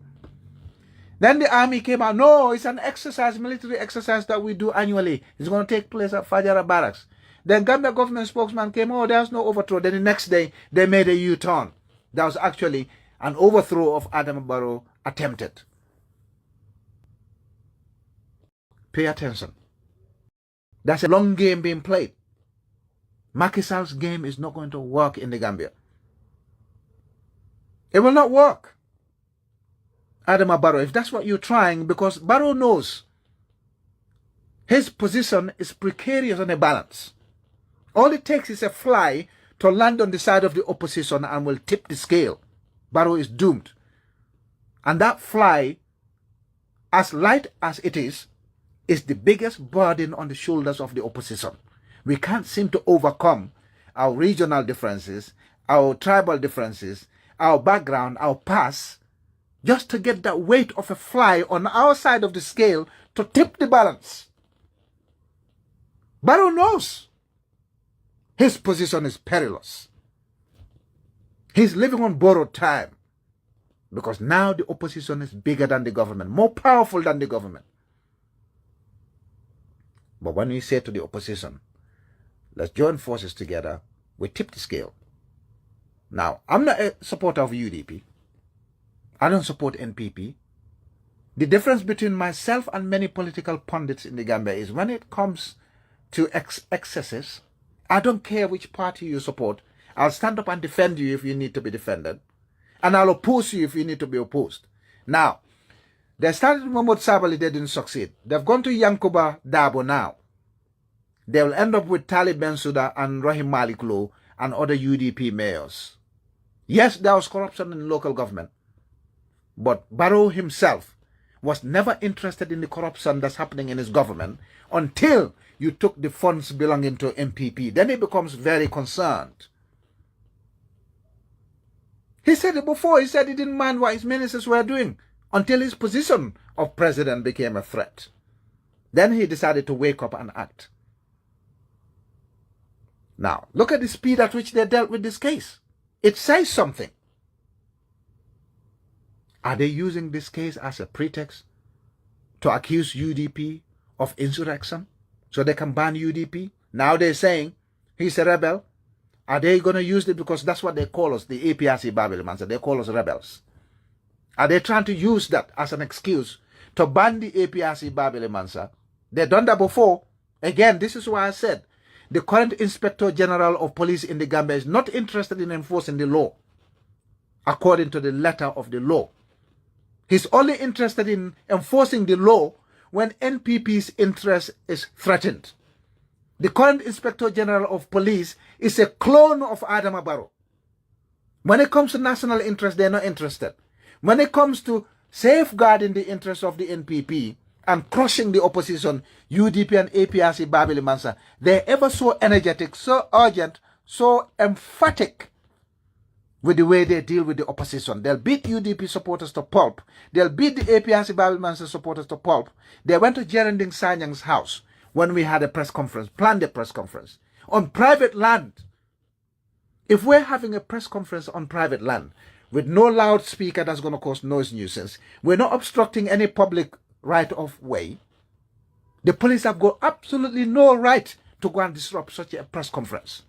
Then the army came out. No, it's an exercise, military exercise that we do annually. It's going to take place at Fajara Barracks. Then Gambia government spokesman came, oh, there's no overthrow. Then the next day, they made a U-turn. That was actually an overthrow of Adam Barrow attempted. Pay attention. That's a long game being played. Macky Sall's game is not going to work in the Gambia. It will not work. Adama Barrow, if that's what you're trying, because Barrow knows his position is precarious on a balance. All it takes is a fly to land on the side of the opposition and will tip the scale. Barrow is doomed. And that fly, as light as it is the biggest burden on the shoulders of the opposition. We can't seem to overcome our regional differences, our tribal differences, our background, our past, just to get that weight of a fly on our side of the scale to tip the balance. Barrow knows his position is perilous. He's living on borrowed time, because now the opposition is bigger than the government, more powerful than the government. But when we say to the opposition, let's join forces together, we tip the scale. Now, I'm not a supporter of UDP. I don't support NPP. The difference between myself and many political pundits in the Gambia is when it comes to excesses, I don't care which party you support. I'll stand up and defend you if you need to be defended. And I'll oppose you if you need to be opposed. Now, They started with Mahmoud Sabali, they didn't succeed. They've gone to Yankuba Dabo now. They will end up with Talib Bensouda and Rahim Malik Low and other UDP mayors. Yes, there was corruption in local government, but Barrow himself was never interested in the corruption that's happening in his government until you took the funds belonging to MPP. Then he becomes very concerned. He said it before. He said he didn't mind what his ministers were doing until his position of president became a threat. Then he decided to wake up and act. Now, look at the speed at which they dealt with this case. It says something. Are they using this case as a pretext to accuse UDP of insurrection so they can ban UDP? Now they're saying he's a rebel. Are they going to use it because that's what they call us, the APRC Babylon? They call us rebels. Are they trying to use that as an excuse to ban the APRC Babylon? They've done that before. Again, this is why I said the current Inspector General of Police in the Gambia is not interested in enforcing the law according to the letter of the law. He's only interested in enforcing the law when NPP's interest is threatened. The current Inspector General of Police is a clone of Adama Barrow. When it comes to national interest, they're not interested. When it comes to safeguarding the interests of the NPP and crushing the opposition, UDP and APRC Babili Mansa, they're ever so energetic, so urgent, so emphatic with the way they deal with the opposition. They'll beat UDP supporters to pulp. They'll beat the APRC Babili Mansa supporters to pulp. They went to Jerending Sanyang's house when we had a press conference, planned a press conference, on private land. If we're having a press conference on private land with no loudspeaker that's going to cause noise nuisance, we're not obstructing any public right of way, the police have got absolutely no right to go and disrupt such a press conference.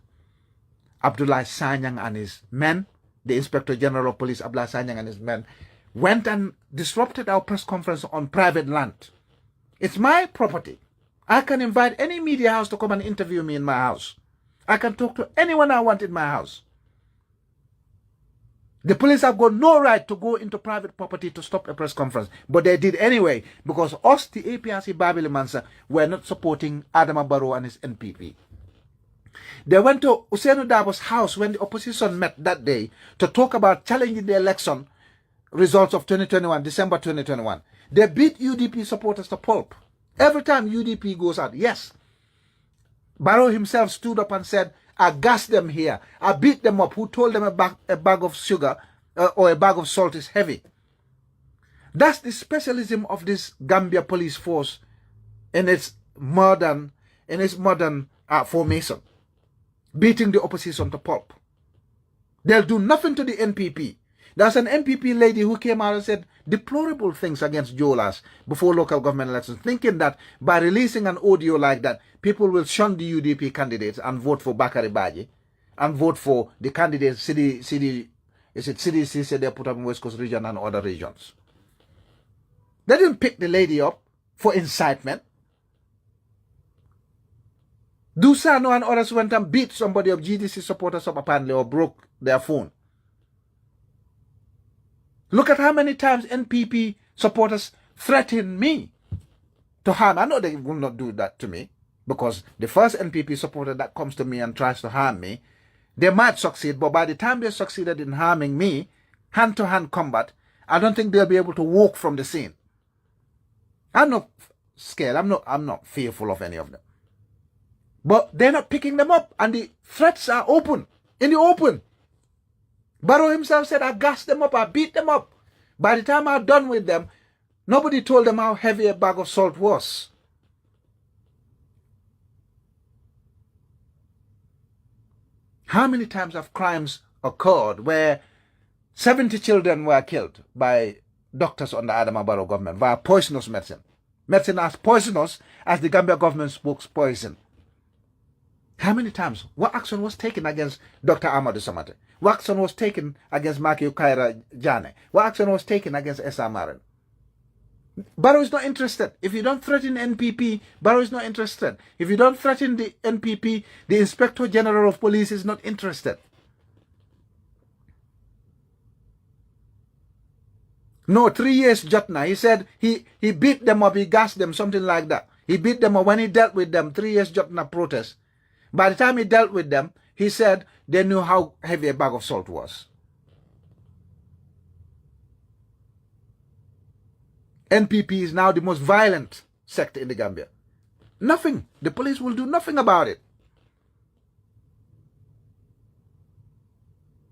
Abdullah Sanyang and his men, the Inspector General of Police, Abdullah Sanyang and his men, went and disrupted our press conference on private land. It's my property. I can invite any media house to come and interview me in my house. I can talk to anyone I want in my house. The police have got no right to go into private property to stop a press conference, but they did anyway because us, the APRC Babili Mansa, were not supporting Adama Barrow and his NPP. They went to Usainu Dabo's house when the opposition met that day to talk about challenging the election results of 2021, December 2021. They beat UDP supporters to pulp. Every time UDP goes out, yes. Barrow himself stood up and said, I gassed them here. I beat them up. Who told them a bag of sugar or a bag of salt is heavy? That's the specialism of this Gambia police force in its modern formation. Beating the opposition to pulp. They'll do nothing to the NPP. There's an NPP lady who came out and said deplorable things against Jolas before local government elections, thinking that by releasing an audio like that, people will shun the UDP candidates and vote for Bakari Baji and vote for the candidates, CDC they put up in West Coast region and other regions. They didn't pick the lady up for incitement. Dusano and others went and beat somebody of GDC supporters up apparently or broke their phone. Look at how many times NPP supporters threaten me to harm. I know they will not do that to me because the first NPP supporter that comes to me and tries to harm me, they might succeed, but by the time they succeeded in harming me, hand-to-hand combat, I don't think they'll be able to walk from the scene. I'm not scared. I'm not fearful of any of them. But they're not picking them up, and the threats are open, in the open. Barrow himself said, I gassed them up, I beat them up. By the time I'm done with them, nobody told them how heavy a bag of salt was. How many times have crimes occurred where 70 children were killed by doctors under Adama Barrow government via poisonous medicine? Medicine as poisonous as the Gambia government spokes poison. How many times? What action was taken against Dr. Amadou Samate? What action was taken against Maki Ukaira Jane? What action was taken against Esa Maren? Barrow is not interested. If you don't threaten NPP, Barrow is not interested. If you don't threaten the NPP, the Inspector General of Police is not interested. No, 3 years Jotna. He said he beat them up, he gassed them, something like that. He beat them up when he dealt with them, 3 years Jotna protest. By the time he dealt with them, he said they knew how heavy a bag of salt was. NPP is now the most violent sector in the Gambia. Nothing. The police will do nothing about it.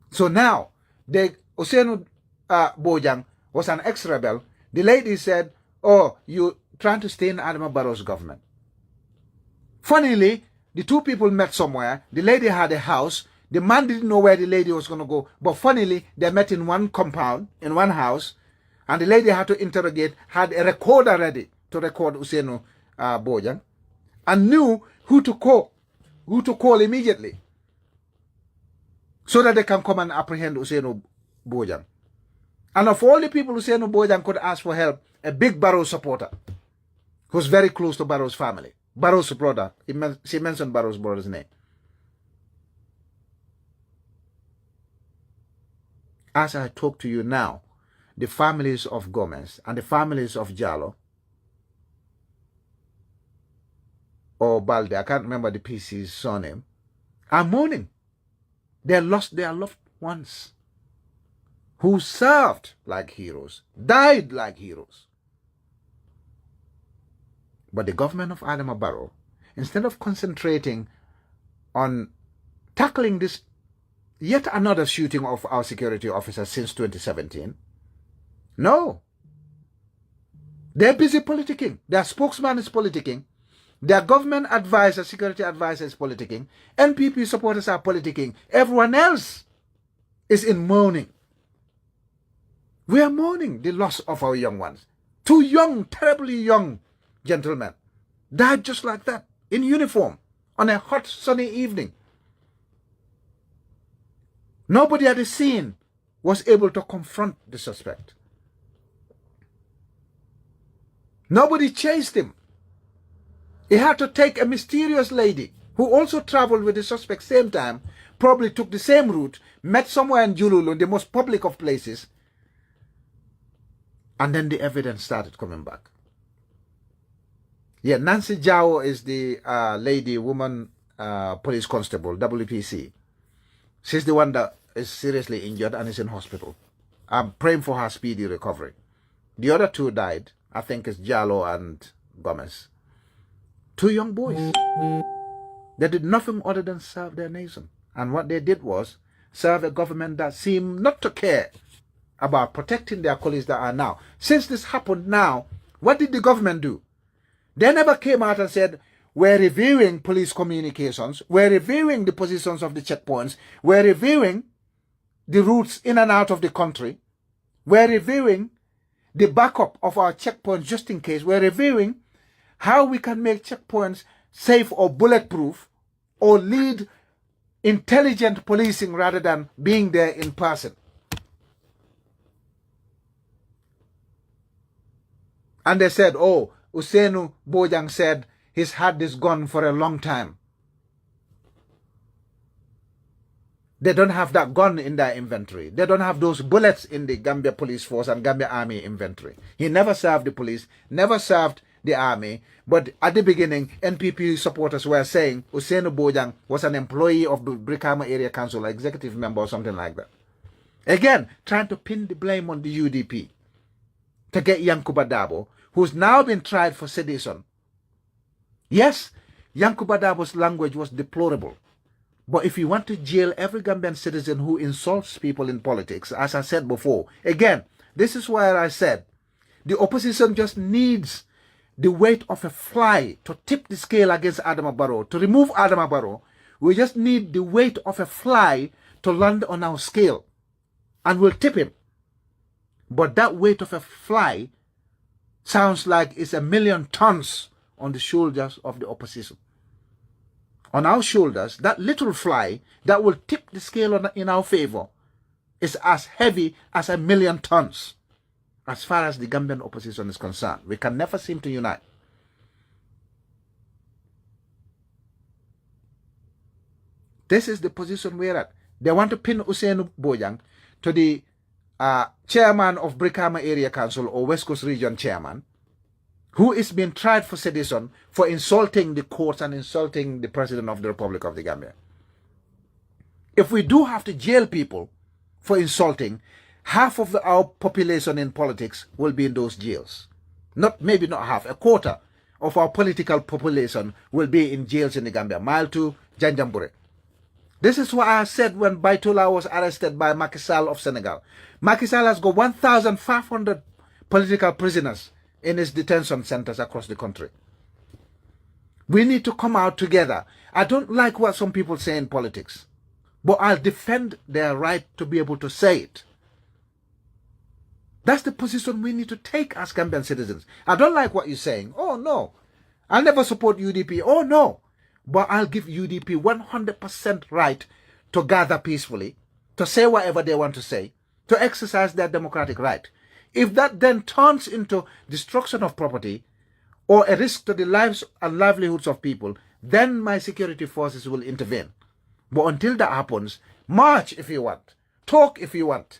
So now, Osenu Bojang was an ex-rebel. The lady said, oh, you trying to stay in Adama Barrow's government. Funnily, the two people met somewhere. The lady had a house. The man didn't know where the lady was going to go. But funnily, they met in one compound, in one house. And the lady had to interrogate, had a recorder ready to record Usenu Bojang. And knew who to call immediately. So that they can come and apprehend Usenu Bojang. And of all the people Usenu Bojang could ask for help, a big Barrow supporter, who's very close to Barrow's family. Barrow's brother. She mentioned Barrow's brother's name. As I talk to you now, the families of Gomez and the families of Jallo, or Balde, I can't remember the PC's surname, are mourning. They lost their loved ones who served like heroes, died like heroes. But the government of Adama Barrow, instead of concentrating on tackling this yet another shooting of our security officers since 2017, no. They're busy politicking. Their spokesman is politicking. Their government advisor, security advisor is politicking. NPP supporters are politicking. Everyone else is in mourning. We are mourning the loss of our young ones. 2 young, terribly young gentlemen died just like that, in uniform, on a hot, sunny evening. Nobody at the scene was able to confront the suspect. Nobody chased him. He had to take a mysterious lady who also traveled with the suspect same time, probably took the same route, met somewhere in Jululu, the most public of places, and then the evidence started coming back. Yeah, Nancy Jao is the woman police constable, WPC. She's the one that is seriously injured and is in hospital. I'm praying for her speedy recovery. The other 2 died. I think it's Jallo and Gomez. 2 young boys. They did nothing other than serve their nation. And what they did was serve a government that seemed not to care about protecting their colleagues that are now. Since this happened now, what did the government do? They never came out and said, we're reviewing police communications, we're reviewing the positions of the checkpoints, we're reviewing the routes in and out of the country, we're reviewing the backup of our checkpoints just in case, we're reviewing how we can make checkpoints safe or bulletproof or lead intelligent policing rather than being there in person. And they said, oh, Usenu Bojang said he's had this gun for a long time. They don't have that gun in their inventory. They don't have those bullets in the Gambia Police Force and Gambia Army inventory. He never served the police, never served the army. But at the beginning, NPP supporters were saying Usenu Bojang was an employee of the Brikama Area Council, executive member or something like that. Again, trying to pin the blame on the UDP to get Yankuba Dabo, who's now been tried for sedition. Yes, Yankuba Dabo's language was deplorable. But if you want to jail every Gambian citizen who insults people in politics, as I said before, again, this is where I said the opposition just needs the weight of a fly to tip the scale against Adama Barrow. To remove Adama Barrow, we just need the weight of a fly to land on our scale. And we'll tip him. But that weight of a fly sounds like it's 1,000,000 tons on the shoulders of the opposition. On our shoulders, that little fly that will tip the scale in our favor is as heavy as 1,000,000 tons. As far as the Gambian opposition is concerned, we can never seem to unite. This is the position we're at. They want to pin Usenu Bojang to the chairman of Brikama Area Council or West Coast Region chairman, who is being tried for sedition for insulting the courts and insulting the President of the Republic of the Gambia. If we do have to jail people for insulting, half of our population in politics will be in those jails. Maybe not half, a quarter of our political population will be in jails in the Gambia. Mile to Janjambure. This is what I said when Baitola was arrested by Macky Sall of Senegal. Macky Sall has got 1,500 political prisoners in his detention centers across the country. We need to come out together. I don't like what some people say in politics, but I'll defend their right to be able to say it. That's the position we need to take as Gambian citizens. I don't like what you're saying. Oh, no. I'll never support UDP. Oh, no. But I'll give UDP 100% right to gather peacefully, to say whatever they want to say, to exercise their democratic right. If that then turns into destruction of property or a risk to the lives and livelihoods of people, then my security forces will intervene. But until that happens, march if you want, talk if you want.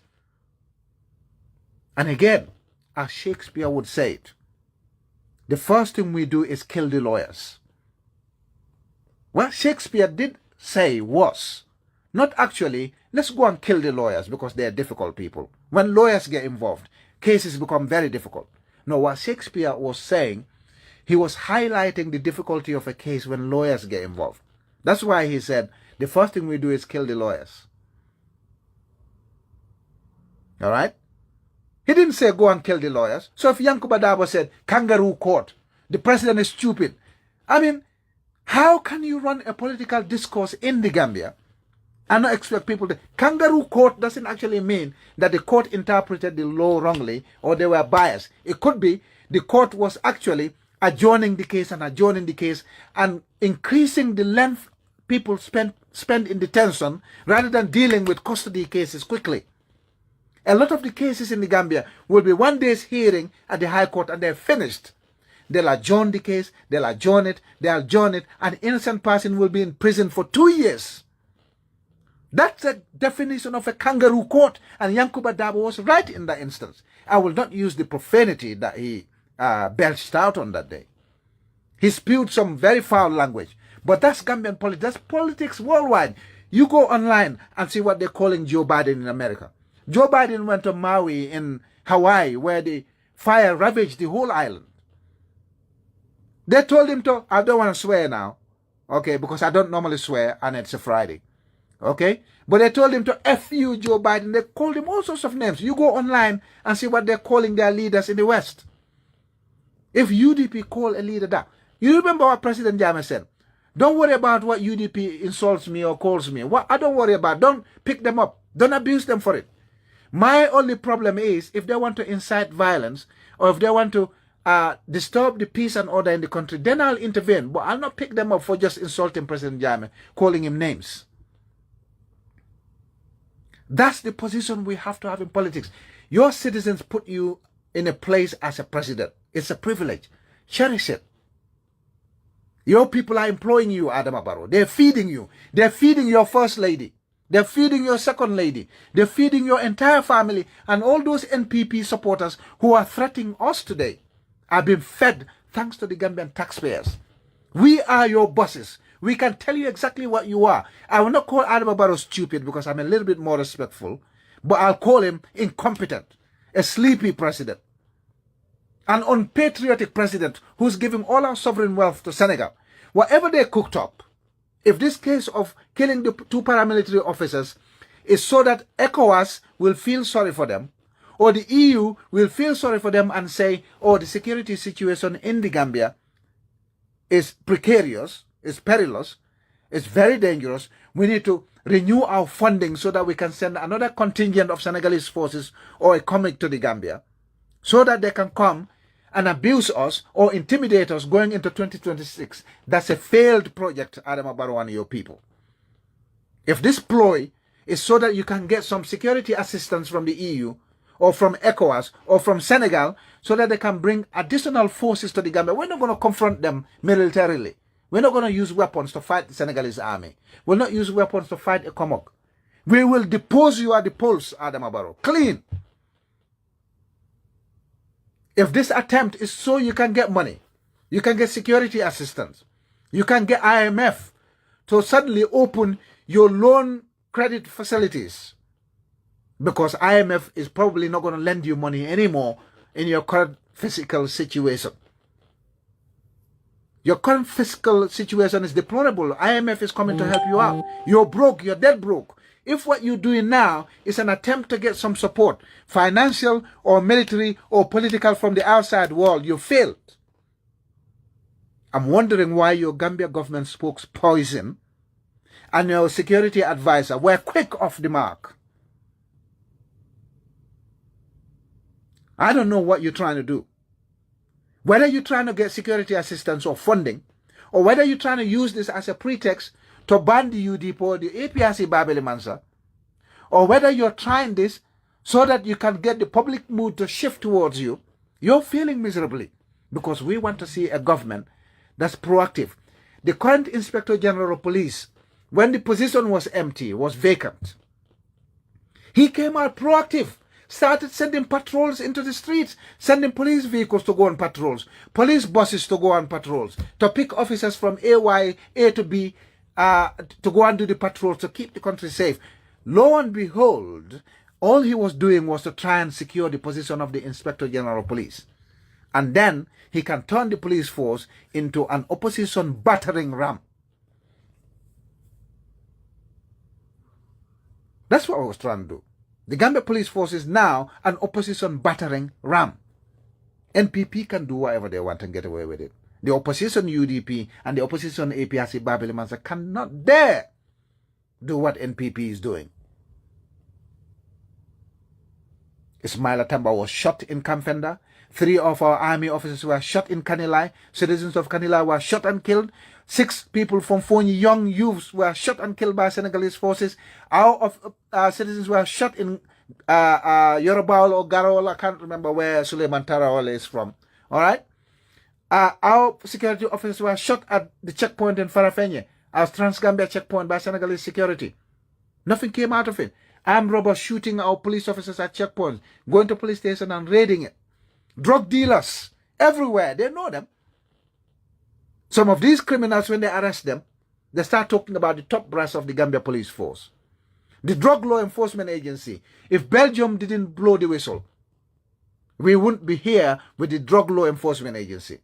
And again, as Shakespeare would say it, the first thing we do is kill the lawyers. What Shakespeare did say was, not actually, let's go and kill the lawyers because they're difficult people. When lawyers get involved, cases become very difficult. No, what Shakespeare was saying, he was highlighting the difficulty of a case when lawyers get involved. That's why he said, the first thing we do is kill the lawyers. All right? He didn't say go and kill the lawyers. So if Yankuba Dabo said, kangaroo court, the president is stupid. I mean, how can you run a political discourse in the Gambia and not expect people to... Kangaroo court doesn't actually mean that the court interpreted the law wrongly or they were biased. It could be the court was actually adjourning the case and increasing the length people spend in detention rather than dealing with custody cases quickly. A lot of the cases in the Gambia will be 1 day's hearing at the High Court and they're finished. They'll adjourn the case, they'll adjourn it, and an innocent person will be in prison for 2 years. That's the definition of a kangaroo court, and Yankuba Dabo was right in that instance. I will not use the profanity that he belched out on that day. He spewed some very foul language, but that's Gambian politics. That's politics worldwide. You go online and see what they're calling Joe Biden in America. Joe Biden went to Maui in Hawaii where the fire ravaged the whole island. They told him to, I don't want to swear now, okay, because I don't normally swear and it's a Friday, okay? But they told him to F you, Joe Biden. They called him all sorts of names. You go online and see what they're calling their leaders in the West. If UDP call a leader that, you remember what President Jammeh said? Don't worry about what UDP insults me or calls me. What I don't worry about. Don't pick them up. Don't abuse them for it. My only problem is if they want to incite violence or if they want to disturb the peace and order in the country, then I'll intervene. But I'll not pick them up for just insulting President Jammeh, calling him names. That's the position we have to have in politics. Your citizens put you in a place as a president. It's a privilege. Cherish it. Your people are employing you, Adama Barrow. They're feeding you. They're feeding your first lady. They're feeding your second lady. They're feeding your entire family. And all those NPP supporters who are threatening us today are being fed thanks to the Gambian taxpayers. We are your bosses. We can tell you exactly what you are. I will not call Adama Barrow stupid because I'm a little bit more respectful, but I'll call him incompetent, a sleepy president, an unpatriotic president who's giving all our sovereign wealth to Senegal. Whatever they cooked up, if this case of killing the 2 paramilitary officers is so that ECOWAS will feel sorry for them, or the EU will feel sorry for them and say, oh, the security situation in the Gambia is precarious, is perilous, it's very dangerous, we need to renew our funding so that we can send another contingent of Senegalese forces or a comic to the Gambia so that they can come and abuse us or intimidate us going into 2026. That's a failed project, Adama Barrow and your people. If this ploy is so that you can get some security assistance from the EU or from ECOWAS or from Senegal so that they can bring additional forces to the Gambia, we're not going to confront them militarily. We're not going to use weapons to fight the Senegalese army. We'll not use weapons to fight a Komok. We will depose you at the polls, Adama Barrow. Clean. If this attempt is so you can get money, you can get security assistance, you can get IMF to suddenly open your loan credit facilities, because IMF is probably not going to lend you money anymore in your current fiscal situation. Your current fiscal situation is deplorable. IMF is coming to help you out. You're broke. You're dead broke. If what you're doing now is an attempt to get some support, financial or military or political from the outside world, you failed. I'm wondering why your Gambia government spokesperson and your security advisor were quick off the mark. I don't know what you're trying to do. Whether you're trying to get security assistance or funding, or whether you're trying to use this as a pretext to ban the UDP or the APRC Babeli Mansa, or whether you're trying this so that you can get the public mood to shift towards you, you're failing miserably, because we want to see a government that's proactive. The current Inspector General of Police, when the position was empty, was vacant, he came out proactive. Started sending patrols into the streets, sending police vehicles to go on patrols, police buses to go on patrols, to pick officers from A to B, to go and do the patrols to keep the country safe. Lo and behold, all he was doing was to try and secure the position of the Inspector General of Police. And then he can turn the police force into an opposition battering ram. That's what I was trying to do. The Gambia police force is now an opposition battering ram. NPP can do whatever they want and get away with it. The opposition UDP and the opposition APRC Babeli Mansa cannot dare do what NPP is doing. Ismaila Tamba was shot in Kamfenda. 3 of our army officers were shot in Kanilai. Citizens of Kanilai were shot and killed. 6 people from Fonyi, young youths, were shot and killed by Senegalese forces. Our citizens were shot in Yorobawol or Garol. I can't remember where Suleiman Tarawale is from. All right? Our security officers were shot at the checkpoint in Farafenye, our Trans-Gambia checkpoint, by Senegalese security. Nothing came out of it. Armed robbers shooting our police officers at checkpoints, going to police station and raiding it. Drug dealers everywhere, they know them. Some of these criminals, when they arrest them, they start talking about the top brass of the Gambia police force. The Drug Law Enforcement Agency. If Belgium didn't blow the whistle, we wouldn't be here with the Drug Law Enforcement Agency.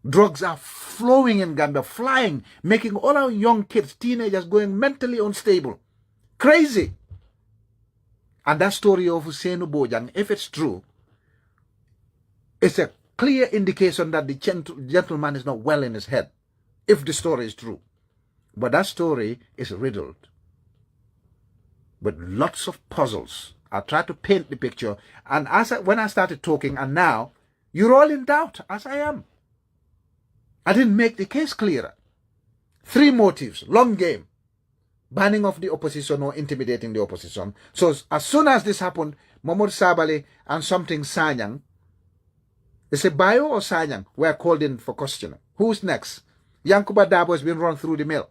Drugs are flowing in Gambia, flying, making all our young kids, teenagers, going mentally unstable. Crazy. And that story of Hussein Bojang, if it's true, it's a clear indication that the gentleman is not well in his head, if the story is true. But that story is riddled with lots of puzzles. I tried to paint the picture, and when I started talking, and now, you're all in doubt, as I am. I didn't make the case clearer. 3 motives, long game. Banning of the opposition or intimidating the opposition. So as soon as this happened, Mahmoud Sabali and something Sanyang, is it Bayo or Sanyang, were called in for questioning. Who's next? Yankuba Dabo has been run through the mill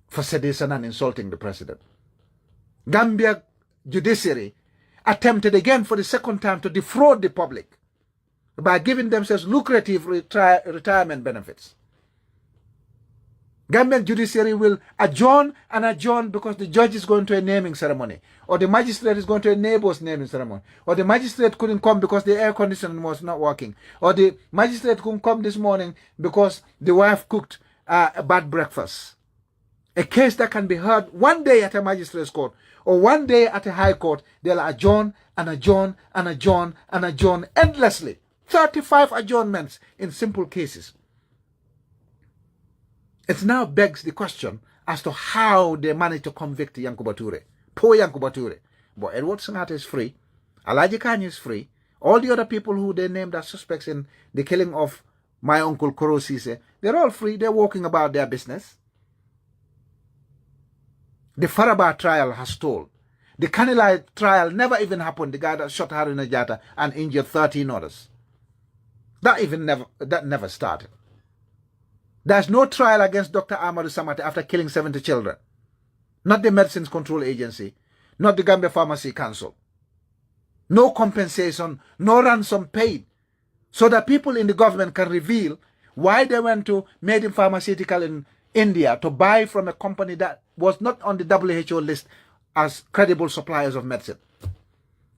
for sedition and insulting the president. Gambia judiciary attempted again for the second time to defraud the public by giving themselves lucrative retirement benefits. Gambian judiciary will adjourn and adjourn because the judge is going to a naming ceremony, or the magistrate is going to a neighbor's naming ceremony, or the magistrate couldn't come because the air conditioning was not working, or the magistrate couldn't come this morning because the wife cooked a bad breakfast. A case that can be heard one day at a magistrate's court or one day at a high court, they'll adjourn and adjourn and adjourn and adjourn endlessly. 35 adjournments in simple cases. It now begs the question as to how they managed to convict Yankuba Toure. Poor Yankuba Toure. But Edward Sangata is free. Alaji Kanye is free. All the other people who they named as suspects in the killing of my uncle Koro Sise, they're all free. They're walking about their business. The Faraba trial has stalled. The Kanilai trial never even happened. The guy that shot Haruna Jata and injured 13 others. That never started. There's no trial against Dr. Amadou Samate after killing 70 children. Not the Medicines Control Agency, not the Gambia Pharmacy Council. No compensation, no ransom paid, so that people in the government can reveal why they went to Made in Pharmaceutical in India to buy from a company that was not on the WHO list as credible suppliers of medicine.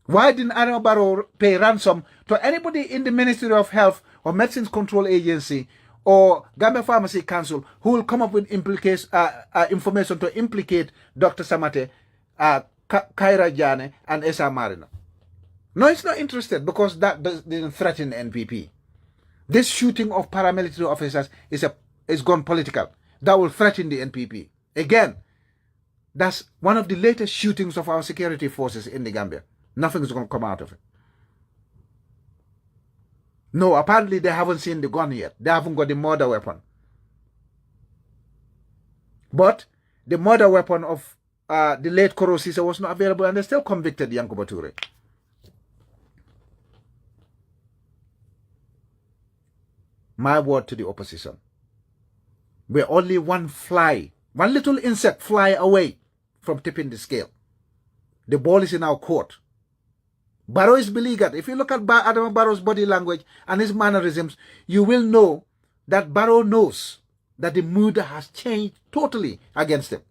Why didn't Adama Barrow pay ransom to anybody in the Ministry of Health or Medicines Control Agency or Gambia Pharmacy Council who will come up with information to implicate Dr. Samate, Kaira Jane, and Esa Marino? No, it's not interested because that didn't threaten NPP. This shooting of paramilitary officers is gone political. That will threaten the NPP. Again, that's one of the latest shootings of our security forces in the Gambia. Nothing's going to come out of it. No, apparently they haven't seen the gun yet. They haven't got the murder weapon. But the murder weapon of the late Koro Sisa was not available, and they still convicted Yankuba Toure. My word to the opposition. We're only one little insect fly away from tipping the scale. The ball is in our court. Barrow is beleaguered. If you look at Adama Barrow's body language and his mannerisms, you will know that Barrow knows that the mood has changed totally against him.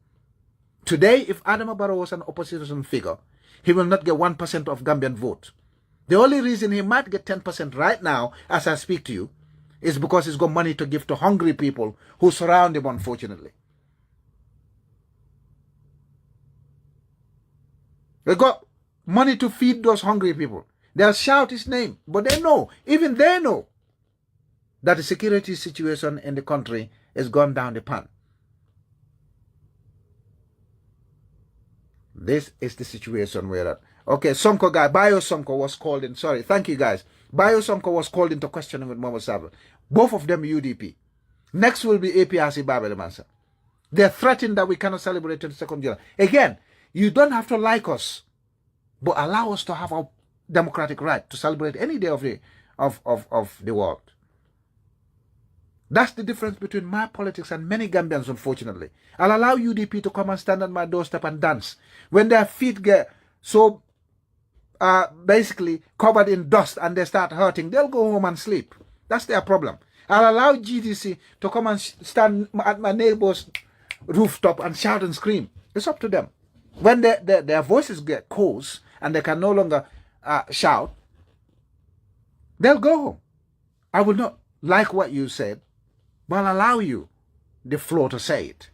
Today, if Adama Barrow was an opposition figure, he will not get 1% of Gambian vote. The only reason he might get 10% right now, as I speak to you, is because he's got money to give to hungry people who surround him, unfortunately. They got money to feed those hungry people. They'll shout his name, but they know, even they know, that the security situation in the country has gone down the pan. This is the situation we're at. Okay, Sonko guy, Bayo Sonko was called in. Sorry, thank you guys. Bayo Sonko was called into questioning with Mohamed Sabah. Both of them UDP. Next will be APRC Babel Mansa. They're threatened that we cannot celebrate 22nd July. Again, you don't have to like us, but allow us to have our democratic right to celebrate any day of the world. That's the difference between my politics and many Gambians, unfortunately. I'll allow UDP to come and stand on my doorstep and dance. When their feet get so basically covered in dust and they start hurting, they'll go home and sleep. That's their problem. I'll allow GDC to come and stand at my neighbor's rooftop and shout and scream. It's up to them. When their voices get coarse and they can no longer shout, they'll go home. I will not like what you said, but I'll allow you the floor to say it.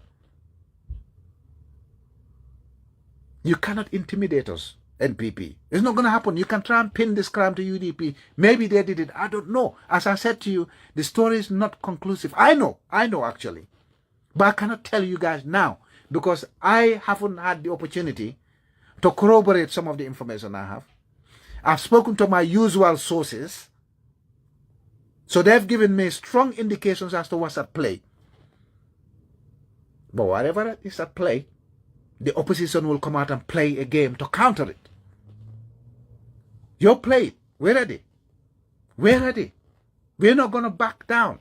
You cannot intimidate us, NPP. It's not going to happen. You can try and pin this crime to UDP. Maybe they did it. I don't know. As I said to you, the story is not conclusive. I know actually. But I cannot tell you guys now because I haven't had the opportunity to corroborate some of the information I have. I've spoken to my usual sources. So they've given me strong indications as to what's at play. But whatever is at play, the opposition will come out and play a game to counter it. You play it. We're ready. We're ready. We're not going to back down.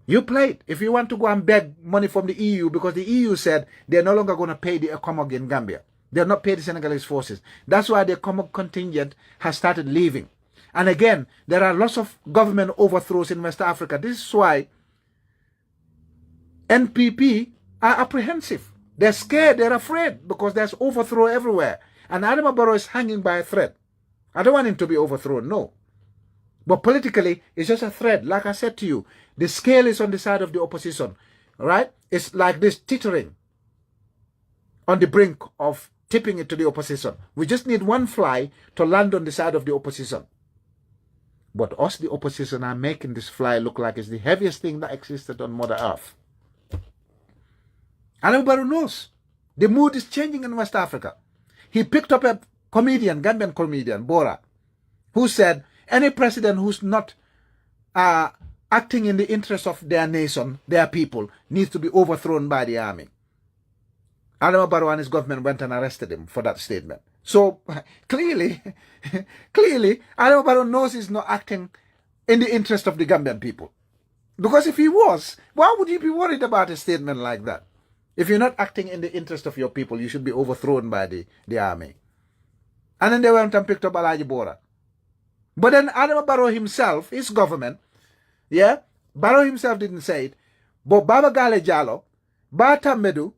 You play it. If you want to go and beg money from the EU, because the EU said they're no longer going to pay the ECOMOG in Gambia. They're not paying the Senegalese forces. That's why the ECOMOG contingent has started leaving. And again, there are lots of government overthrows in West Africa. This is why NPP are apprehensive. They're scared, they're afraid, because there's overthrow everywhere. And Adama Barrow is hanging by a thread. I don't want him to be overthrown, no. But politically, it's just a thread. Like I said to you, the scale is on the side of the opposition, right? It's like this teetering on the brink of tipping it to the opposition. We just need one fly to land on the side of the opposition. But us, the opposition, are making this fly look like it's the heaviest thing that existed on Mother Earth. And everybody knows the mood is changing in West Africa. He picked up a comedian, Gambian comedian, Bora, who said any president who's not acting in the interest of their nation, their people, needs to be overthrown by the army. Adama Barrow and his government went and arrested him for that statement. So clearly, Adama Barrow knows he's not acting in the interest of the Gambian people. Because if he was, why would you be worried about a statement like that? If you're not acting in the interest of your people, you should be overthrown by the army. And then they went and picked up Alaji Bora. But then Adama Barrow himself, his government, yeah, Barrow himself didn't say it, but Baba Gale Jallo, Bata Medu,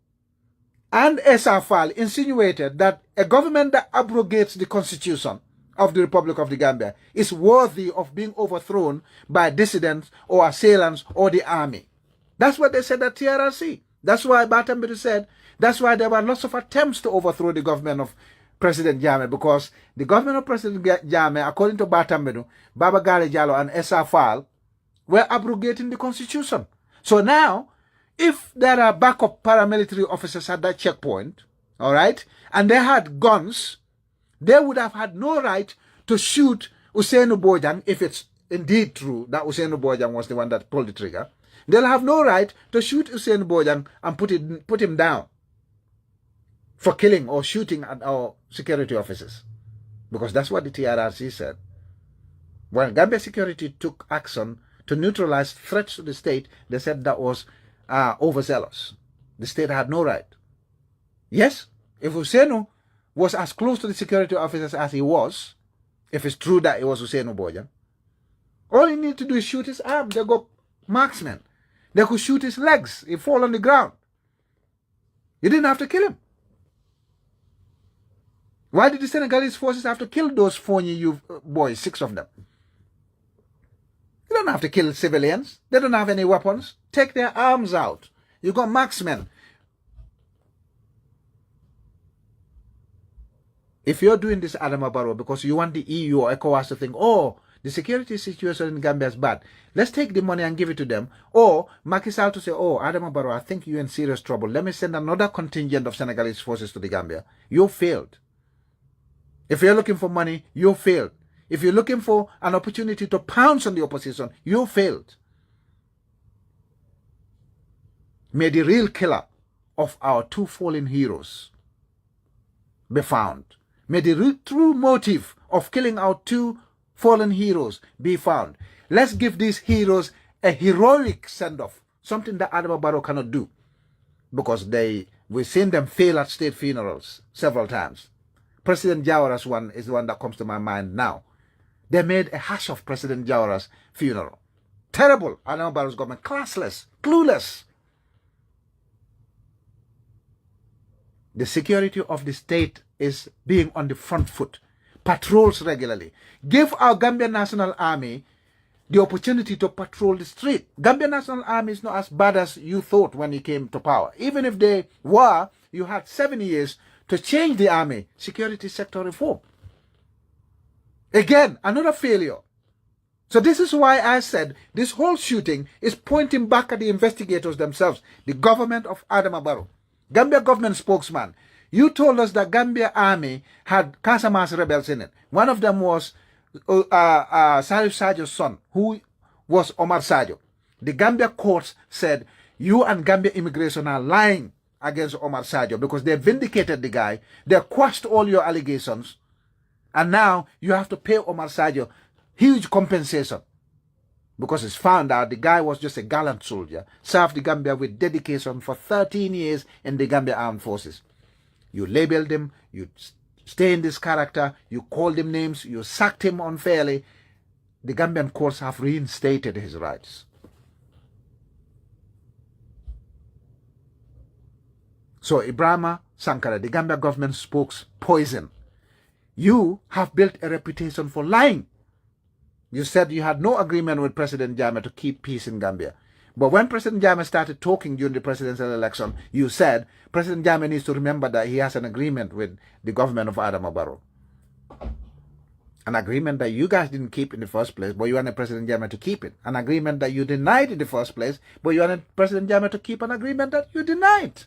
and Esa Fall insinuated that a government that abrogates the constitution of the Republic of the Gambia is worthy of being overthrown by dissidents or assailants or the army. That's what they said at TRRC. That's why Bata Medu said, that's why there were lots of attempts to overthrow the government of President Jammeh, because the government of President Jammeh, according to Bata Medu, Baba Gale Jallo and Esa Fall, were abrogating the constitution. So now, if there are backup paramilitary officers at that checkpoint, all right, and they had guns, they would have had no right to shoot Usainu Bojang if it's indeed true that Usainu Bojang was the one that pulled the trigger. They'll have no right to shoot Usainu Bojang and put him down for killing or shooting at our security officers, because that's what the TRRC said. When Gambia security took action to neutralize threats to the state, they said that was overzealous. The state had no right. Yes, if Usainu was as close to the security officers as he was, if it's true that it was Usainu Bojang, all he needed to do is shoot his arm. They got marksmen. They could shoot his legs. He'd fall on the ground. You didn't have to kill him. Why did the Senegalese forces have to kill those Fonyi boys, 6 of them? You don't have to kill civilians. They don't have any weapons. Take their arms out. You got marksmen. If you're doing this, Adama Barrow, because you want the EU or ECOWAS to think, oh, the security situation in Gambia is bad, let's take the money and give it to them. Or Macky Sall to say, oh, Adama Barrow, I think you're in serious trouble. Let me send another contingent of Senegalese forces to the Gambia. You failed. If you're looking for money, you failed. If you're looking for an opportunity to pounce on the opposition, you failed. May the real killer of our 2 fallen heroes be found. May the true motive of killing our 2 fallen heroes be found. Let's give these heroes a heroic send-off, something that Adama Barrow cannot do, because we've seen them fail at state funerals several times. President Jawara's one is the one that comes to my mind now. They made a hash of President Jawara's funeral. Terrible. Adama Barrow's government, classless, clueless. The security of the state is being on the front foot. Patrols regularly. Give our Gambian National Army the opportunity to patrol the street. Gambian National Army is not as bad as you thought when you came to power. Even if they were, you had 7 years to change the army. Security sector reform. Again, another failure. So this is why I said this whole shooting is pointing back at the investigators themselves, the government of Adama Barrow. Gambia government spokesman, you told us that Gambia army had Casamas rebels in it. One of them was Salif Sajo's son, who was Omar Sajo. The Gambia courts said, you and Gambia immigration are lying against Omar Sajo because they vindicated the guy. They quashed all your allegations. And now you have to pay Omar Sajo huge compensation because it's found out the guy was just a gallant soldier, served the Gambia with dedication for 13 years in the Gambia Armed Forces. You labeled him, you stained his character, you called him names, you sacked him unfairly. The Gambian courts have reinstated his rights. So Ibrahima Sankara, the Gambia government spokes poison. You have built a reputation for lying. You said you had no agreement with President Jammeh to keep peace in Gambia. But when President Jammeh started talking during the presidential election, you said President Jammeh needs to remember that he has an agreement with the government of Adama Barrow. An agreement that you guys didn't keep in the first place, but you wanted President Jammeh to keep it. An agreement that you denied in the first place, but you wanted President Jammeh to keep an agreement that you denied.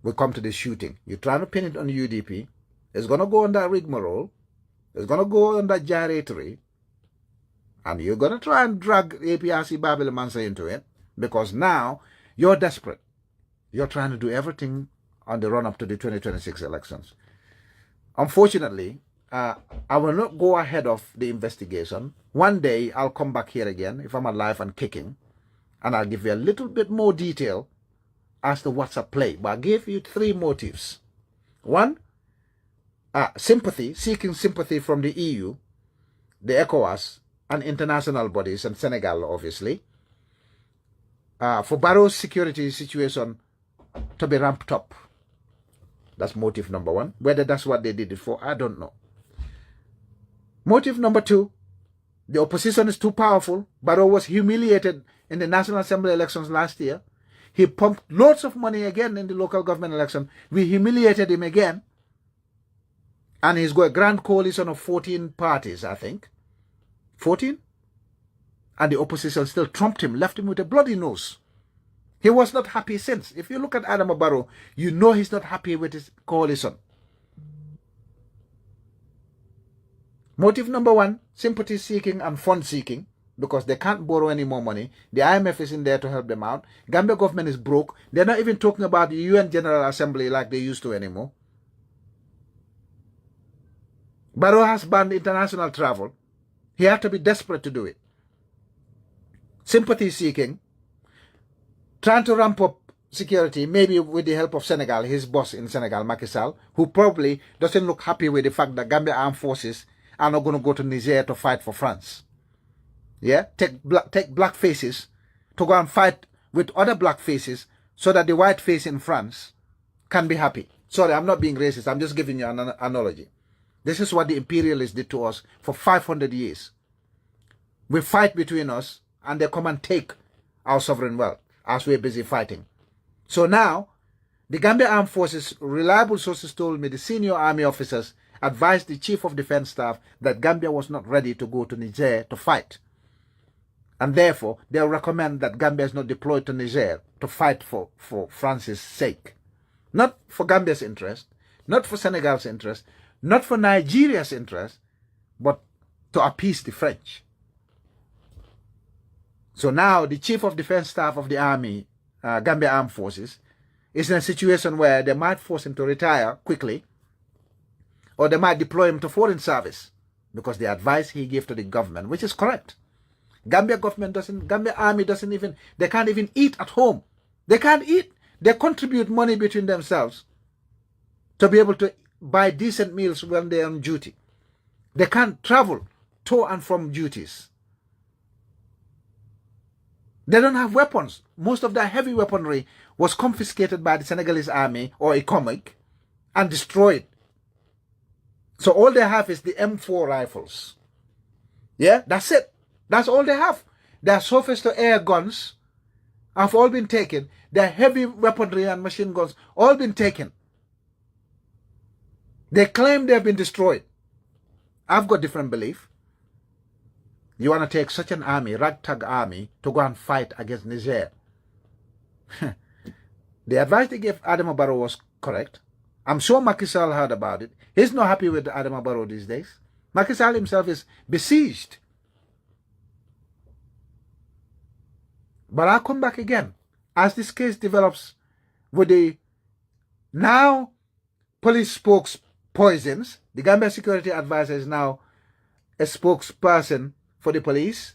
We come to the shooting. You're trying to pin it on the UDP. It's going to go on that rigmarole. It's going to go on that gyratory. And you're going to try and drag APRC Babylon Mansa into it. Because now you're desperate. You're trying to do everything on the run-up to the 2026 elections. Unfortunately, I will not go ahead of the investigation. One day I'll come back here again, if I'm alive and kicking. And I'll give you a little bit more detail as to what's at play, but I gave you three motives. One, sympathy, seeking sympathy from the EU, the ECOWAS, and international bodies, and Senegal, obviously, for Barrow's security situation to be ramped up. That's motive number one. Whether that's what they did it for, I don't know. Motive number two, the opposition is too powerful. Barrow was humiliated in the National Assembly elections last year. He pumped loads of money again in the local government election. We humiliated him again. And he's got a grand coalition of 14 parties, I think. 14? And the opposition still trumped him, left him with a bloody nose. He was not happy since. If you look at Adama Barrow, you know he's not happy with his coalition. Motive number one, sympathy seeking and fund seeking, because they can't borrow any more money. The IMF isn't there to help them out. Gambia government is broke. They're not even talking about the UN General Assembly like they used to anymore. Barrow has banned international travel. He had to be desperate to do it. Sympathy seeking, trying to ramp up security, maybe with the help of Senegal, his boss in Senegal, Macky Sall, who probably doesn't look happy with the fact that Gambia armed forces are not going to go to Niger to fight for France. Yeah, take black faces to go and fight with other black faces so that the white face in France can be happy. Sorry, I'm not being racist. I'm just giving you an analogy. This is what the imperialists did to us for 500 years. We fight between us and they come and take our sovereign wealth as we're busy fighting. So now, the Gambia Armed Forces, reliable sources told me, the senior army officers advised the Chief of Defense Staff that Gambia was not ready to go to Niger to fight. And therefore, they'll recommend that Gambia is not deployed to Niger to fight for France's sake. Not for Gambia's interest, not for Senegal's interest, not for Nigeria's interest, but to appease the French. So now the Chief of Defense Staff of the Army, Gambia Armed Forces, is in a situation where they might force him to retire quickly, or they might deploy him to foreign service, because the advice he gave to the government, which is correct. Gambia Army doesn't even, they can't even eat at home. They can't eat. They contribute money between themselves to be able to buy decent meals when they're on duty. They can't travel to and from duties. They don't have weapons. Most of their heavy weaponry was confiscated by the Senegalese army or ECOMIC and destroyed. So all they have is the M4 rifles. Yeah, that's it. That's all they have. Their surface-to-air guns have all been taken. Their heavy weaponry and machine guns all been taken. They claim they have been destroyed. I've got different belief. You want to take such an army, ragtag army, to go and fight against Niger. The advice they gave Adama Barrow was correct. I'm sure Macky Sall heard about it. He's not happy with Adama Barrow these days. Macky Sall himself is besieged. But I'll come back again. As this case develops with the now police spokespersons, the Gambia Security Advisor is now a spokesperson for the police.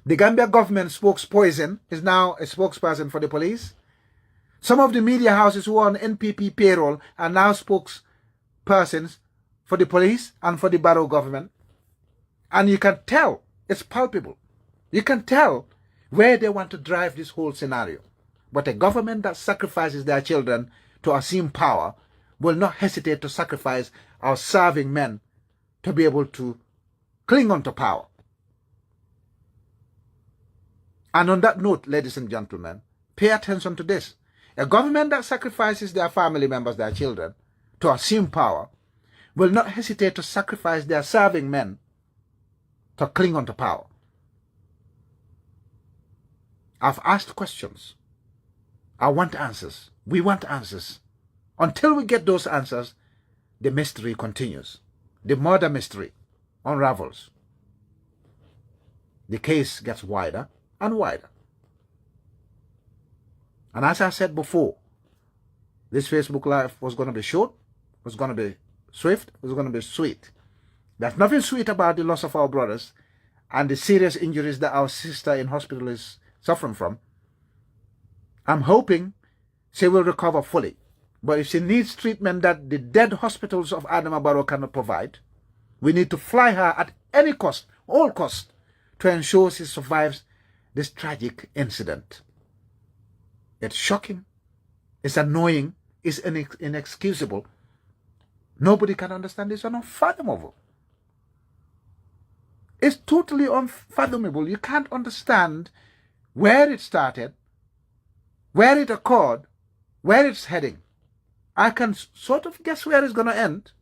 The Gambia government spokesperson is now a spokesperson for the police. Some of the media houses who are on NPP payroll are now spokespersons for the police and for the Barrow government. And you can tell, it's palpable. You can tell where they want to drive this whole scenario. But a government that sacrifices their children to assume power will not hesitate to sacrifice our serving men to be able to cling on to power. And on that note, ladies and gentlemen, pay attention to this. A government that sacrifices their family members, their children, to assume power will not hesitate to sacrifice their serving men to cling on to power. I've asked questions. I want answers. We want answers. Until we get those answers, the mystery continues. The murder mystery unravels. The case gets wider and wider. And as I said before, this Facebook Live was going to be short, was going to be swift, was going to be sweet. There's nothing sweet about the loss of our brothers and the serious injuries that our sister in hospital is suffering from. I'm hoping she will recover fully. But if she needs treatment that the dead hospitals of Adama Barrow cannot provide, we need to fly her at any cost, all cost, to ensure she survives this tragic incident. It's shocking, it's annoying, it's inexcusable. Nobody can understand this. It's unfathomable. It's totally unfathomable. You can't understand where it started, where it occurred, where it's heading. I can sort of guess where it's going to end.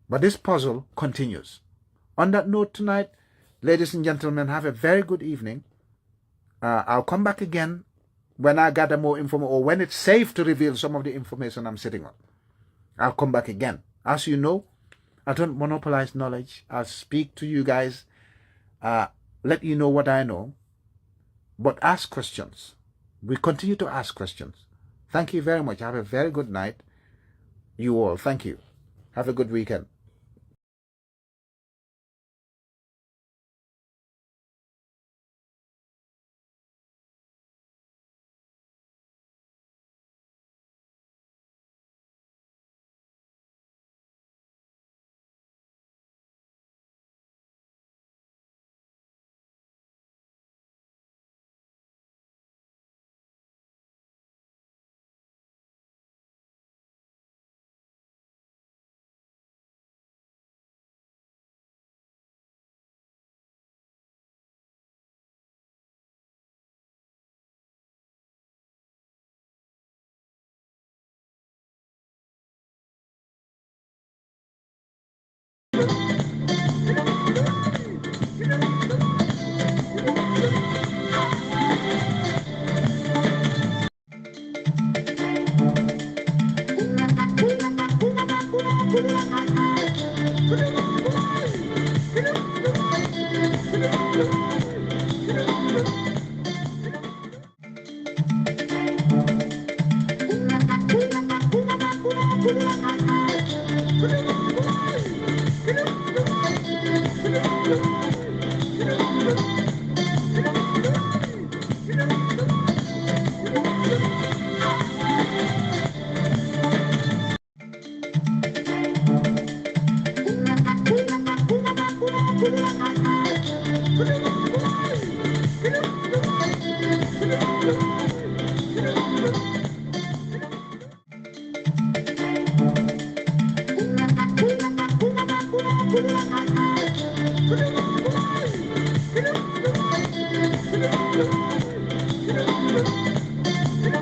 But this puzzle continues. On that note tonight, ladies and gentlemen, have a very good evening. I'll come back again when I gather more information or when it's safe to reveal some of the information I'm sitting on. I'll come back again. As you know, I don't monopolize knowledge. I'll speak to you guys, let you know what I know, but ask questions. We continue to ask questions. Thank you very much. Have a very good night. You all. Thank you. Have a good weekend.